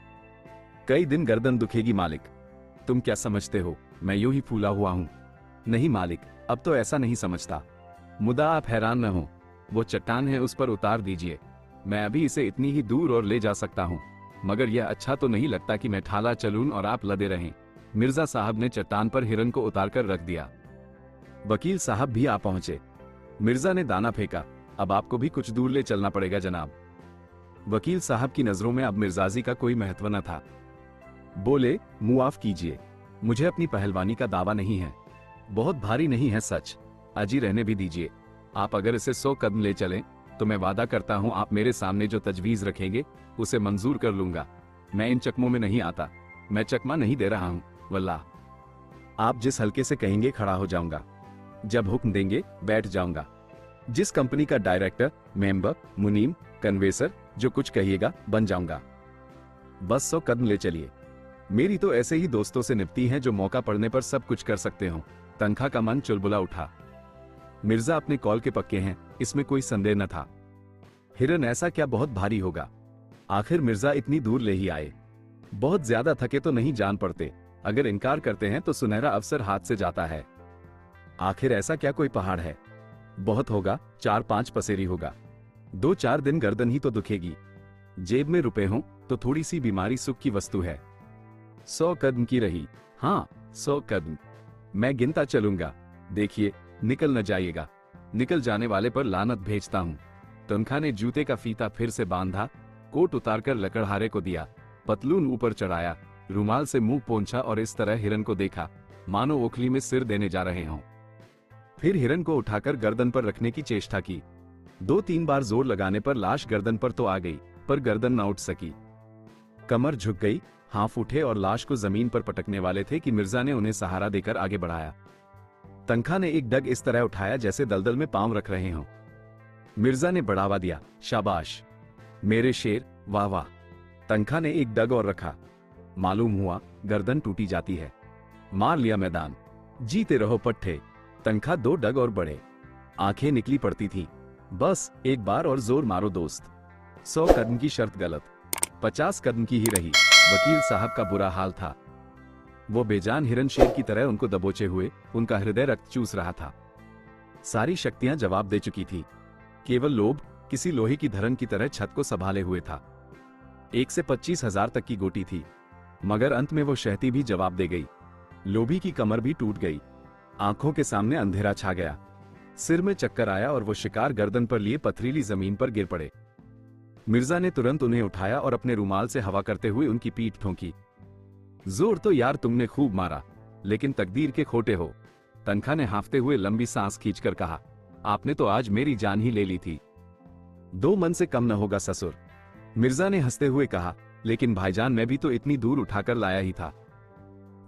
कई दिन गर्दन दुखेगी मालिक। तुम क्या समझते हो मैं यूं ही फूला हुआ हूं? नहीं मालिक, अब तो ऐसा नहीं समझता। मुदा आप हैरान न हो, वो चट्टान है, उस पर उतार दीजिए। मैं अभी इसे इतनी ही दूर और ले जा सकता हूं, मगर यह अच्छा तो नहीं लगता कि मैं ठाला चलूं और आप लदे रहें। मिर्जा साहब ने चट्टान पर हिरन को उतारकर रख दिया। वकील साहब भी आ पहुंचे। मिर्जा ने दाना फेंका, अब आपको भी कुछ दूर ले चलना पड़ेगा जनाब। वकील साहब की नजरों में अब मिर्जाजी का कोई महत्व न था। बोले, मुआफ कीजिए, मुझे अपनी पहलवानी का दावा नहीं है, बहुत भारी नहीं है सच, अजी रहने भी दीजिए। आप अगर इसे 100 कदम ले चलें तो मैं वादा करता हूं आप मेरे सामने जो तजवीज रखेंगे उसे मंजूर कर लूंगा। मैं इन चकमों में नहीं आता, मैं चकमा नहीं दे रहा हूं, वल्लाह। आप जिस हल्के से कहेंगे खड़ा हो जाऊंगा, जब हुक्म देंगे बैठ जाऊंगा। जिस कंपनी का डायरेक्टर, मेंबर, मुनीम, कन्वेसर, जो कुछ कहिएगा बन जाऊंगा। बस 100 कदम ले चलिए। मेरी तो ऐसे ही दोस्तों से निपटी हैं जो मौका पड़ने पर सब कुछ कर सकते हो। तनखा का मन चुलबुला उठा। मिर्जा अपने कॉल के पक्के हैं, इसमें कोई संदेह न था। हिरन ऐसा क्या बहुत भारी होगा? आखिर मिर्जा इतनी दूर ले ही आए। बहुत ज्यादा थके तो नहीं जान पड़ते, अगर इनकार करते हैं तो सुनहरा अवसर हाथ से जाता है। आखिर ऐसा क्या कोई पहाड़ है? बहुत होगा, 4-5 पसेरी होगा। 2-4 दिन गर्दन ही तो दुखेगी। जेब में रुपए हों तो थोड़ी सी बीमारी सुख की वस्तु है। 100 कदम की रही। हाँ, 100 कदम। मैं गिनता चलूंगा, देखिए निकल न जाइएगा। निकल जाने वाले पर लानत भेजता हूं। तनखा ने जूते का फीता फिर से बांधा, कोट उतारकर लकड़हारे को दिया, पतलून ऊपर चढ़ाया, रुमाल से मुंह पोंछा और इस तरह हिरन को देखा मानो ओखली में सिर देने जा रहे हों। फिर हिरन को उठाकर गर्दन पर रखने की चेष्टा की। 2-3 बार जोर लगाने पर लाश गर्दन पर तो आ गई, पर गर्दन न उठ सकी। कमर झुक गई, हाथ उठे और लाश को जमीन पर पटकने वाले थे कि मिर्जा ने उन्हें सहारा देकर आगे बढ़ाया। तनखा ने एक डग इस तरह उठाया जैसे दलदल में पांव रख रहे हों। मिर्जा ने बढ़ावा दिया, शाबाश मेरे शेर, वाह वाह। तनखा ने एक डग और रखा। मालूम हुआ गर्दन टूटी जाती है। मार लिया मैदान, जीते रहो पट्टे। तनखा 2 डग और बढ़े। आंखें निकली पड़ती थी। बस एक बार और जोर मारो दोस्त। 100 कदम की शर्त गलत, 50 कदम की ही रही। वकील साहब का बुरा हाल था। वो बेजान हिरन शेर की तरह उनको दबोचे हुए, उनका हृदय रक्त चूस रहा था। सारी शक्तियां जवाब दे चुकी थी। केवल लोभ किसी लोहे की धरन की तरह छत को संभाले हुए था। 1 से 25,000 तक की गोटी थी, मगर अंत में वो शहती भी जवाब दे गई। लोभी की कमर भी टूट गई। आंखों के सामने अंधेरा छा गया। सिर में चक्कर आया और वो शिकार गर्दन पर लिए पथरीली जमीन पर गिर पड़े। मिर्जा ने तुरंत उन्हें उठाया और अपने रुमाल से हवा करते हुए उनकी पीठ ठोंकी। जोर तो यार तुमने खूब मारा, लेकिन तकदीर के खोटे हो। तनखा ने हांफते हुए लंबी सांस खींचकर कहा, आपने तो आज मेरी जान ही ले ली थी। 2 मन से कम न होगा ससुर। मिर्जा ने हंसते हुए कहा, लेकिन भाईजान मैं भी तो इतनी दूर उठाकर लाया ही था।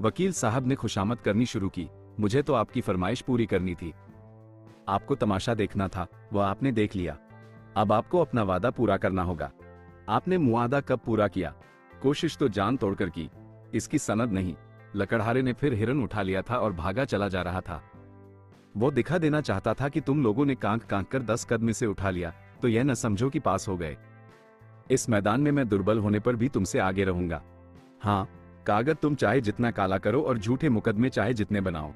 वकील साहब ने खुशामद करनी शुरू की, मुझे तो आपकी फरमाइश पूरी करनी थी। आपको तमाशा देखना था, वह आपने देख लिया। अब आपको अपना वादा पूरा करना होगा। आपने मुआदा कब पूरा किया? कोशिश तो जान तोड़कर की, इसकी सनद नहीं। लकड़हारे ने फिर हिरन उठा लिया था और भागा चला जा रहा था। वो दिखा देना चाहता था कि तुम लोगों ने कांक कांक कर 10 कदम से उठा लिया, तो यह न समझो कि पास हो गए। इस मैदान में मैं दुर्बल होने पर भी तुमसे आगे रहूंगा। हाँ, कागज तुम चाहे जितना काला करो और झूठे मुकदमे चाहे जितने बनाओ।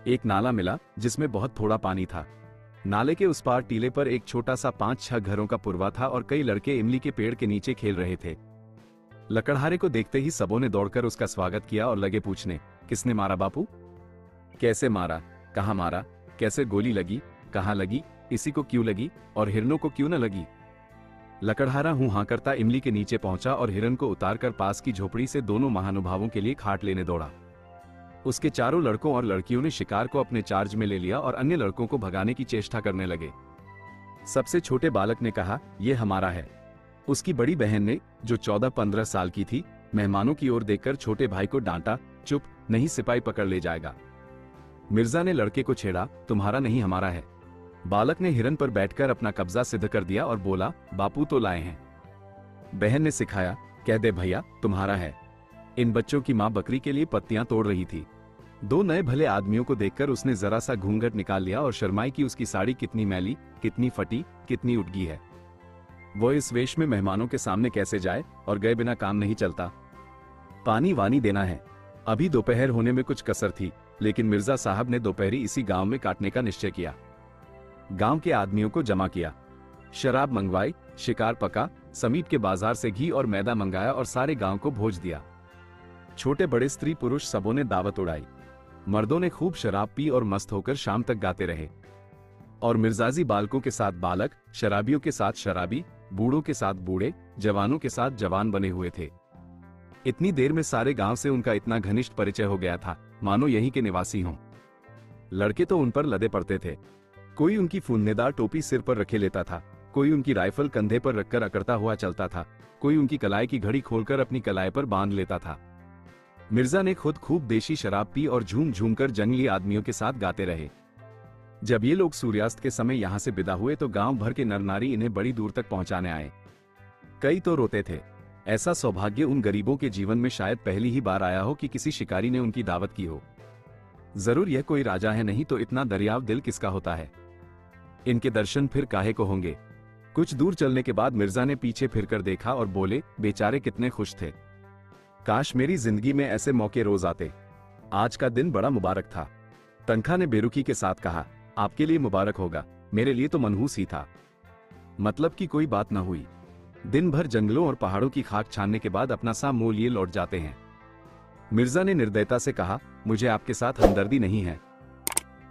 एक नाला मिला जिसमें बहुत थोड़ा पानी था। नाले के उस पार टीले पर एक छोटा सा 5-6 घरों का पुरवा था और कई लड़के इमली के पेड़ के नीचे खेल रहे थे। लकड़हारे को देखते ही सबों ने दौड़कर उसका स्वागत किया और लगे पूछने, किसने मारा बापू? कैसे मारा? कहाँ मारा? कैसे गोली लगी? कहाँ लगी? इसी को क्यों लगी और हिरनों को क्यों न लगी? लकड़हारा हूं हाँ करता इमली के नीचे पहुंचा और हिरन को उतारकर पास की झोपड़ी से दोनों महानुभावों के लिए खाट लेने दौड़ा। उसके चारों लड़कों और लड़कियों ने शिकार को अपने चार्ज में ले लिया और अन्य लड़कों को भगाने की चेष्टा करने लगे। सबसे छोटे बालक ने कहा, यह हमारा है। उसकी बड़ी बहन ने, जो 14-15 साल की थी, मेहमानों की ओर देखकर छोटे भाई को डांटा, चुप, नहीं सिपाही पकड़ ले जाएगा। मिर्जा ने लड़के को छेड़ा, तुम्हारा नहीं हमारा है। बालक ने हिरन पर बैठकर अपना कब्जा सिद्ध कर दिया और बोला, बापू तो लाए हैं। बहन ने सिखाया, कह दे भैया तुम्हारा है। इन बच्चों की मां बकरी के लिए पत्तियां तोड़ रही थी। 2 नए भले आदमियों को देखकर उसने जरा सा घूंघट निकाल लिया और शर्माई कि उसकी साड़ी कितनी मैली, कितनी फटी, कितनी उटगी है। वो इस वेश में मेहमानों के सामने कैसे जाए, और गए बिना काम नहीं चलता। पानी वानी देना है। अभी दोपहर होने में कुछ कसर थी, लेकिन मिर्जा साहब ने दोपहरी इसी गांव में काटने का निश्चय किया। गांव के आदमियों को जमा किया, शराब मंगवाई, शिकार पका, समीप के बाजार से घी और मैदा मंगाया और सारे गांव को भोज दिया। छोटे बड़े स्त्री पुरुष सबों ने दावत उड़ाई। मर्दों ने खूब शराब पी और मस्त होकर शाम तक गाते रहे। और मिर्जाजी बालकों के साथ बालक, शराबियों के साथ शराबी, बूढ़ों के साथ बूढ़े, जवानों के साथ जवान बने हुए थे। इतनी देर में सारे गांव से उनका इतना घनिष्ठ परिचय हो गया था, मानो यहीं के निवासी हों। लड़के तो उन पर लदे पड़ते थे। कोई उनकी फूंदनेदार टोपी सिर पर रखे लेता था, कोई उनकी राइफल कंधे पर रखकर अकड़ता हुआ चलता था, कोई उनकी कलाई की घड़ी खोलकर अपनी कलाई पर बांध लेता था। मिर्जा ने खुद खूब देशी शराब पी और झूम झूम कर जंगली आदमियों के साथ गाते रहे। जब ये लोग सूर्यास्त के समय यहाँ से विदा हुए तो गांव भर के नर नारी इन्हें बड़ी दूर तक पहुंचाने आए। कई तो रोते थे। ऐसा सौभाग्य उन गरीबों के जीवन में शायद पहली ही बार आया हो कि किसी शिकारी ने उनकी दावत की हो। जरूर यह कोई राजा है, नहीं तो इतना दरियाव दिल किसका होता है। इनके दर्शन फिर काहे को होंगे। कुछ दूर चलने के बाद मिर्जा ने पीछे फिरकर देखा और बोले, बेचारे कितने खुश थे। काश मेरी जिंदगी में ऐसे मौके रोज आते। आज का दिन बड़ा मुबारक था। तनखा ने बेरुखी के साथ कहा, आपके लिए मुबारक होगा, मेरे लिए तो मनहूस ही था। मतलब की कोई बात न हुई। दिन भर जंगलों और पहाड़ों की खाक छानने के बाद अपना सा मोल लिए लौट जाते हैं। मिर्जा ने निर्दयता से कहा, मुझे आपके साथ हमदर्दी नहीं है।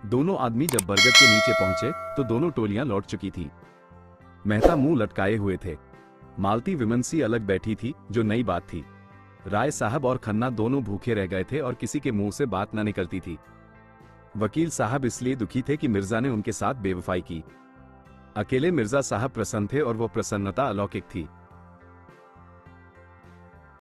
दोनों आदमी जब बरगद के नीचे पहुंचे तो दोनों टोलियां लौट चुकी थी। मेहता मुंह लटकाए हुए थे। मालती विमनसी अलग बैठी थी, जो नई बात थी। राय साहब और खन्ना दोनों भूखे रह गए थे और किसी के मुंह से बात न निकलती थी। वकील साहब इसलिए दुखी थे कि मिर्जा ने उनके साथ बेवफाई की। अकेले मिर्जा साहब प्रसन्न थे और वो प्रसन्नता अलौकिक थी।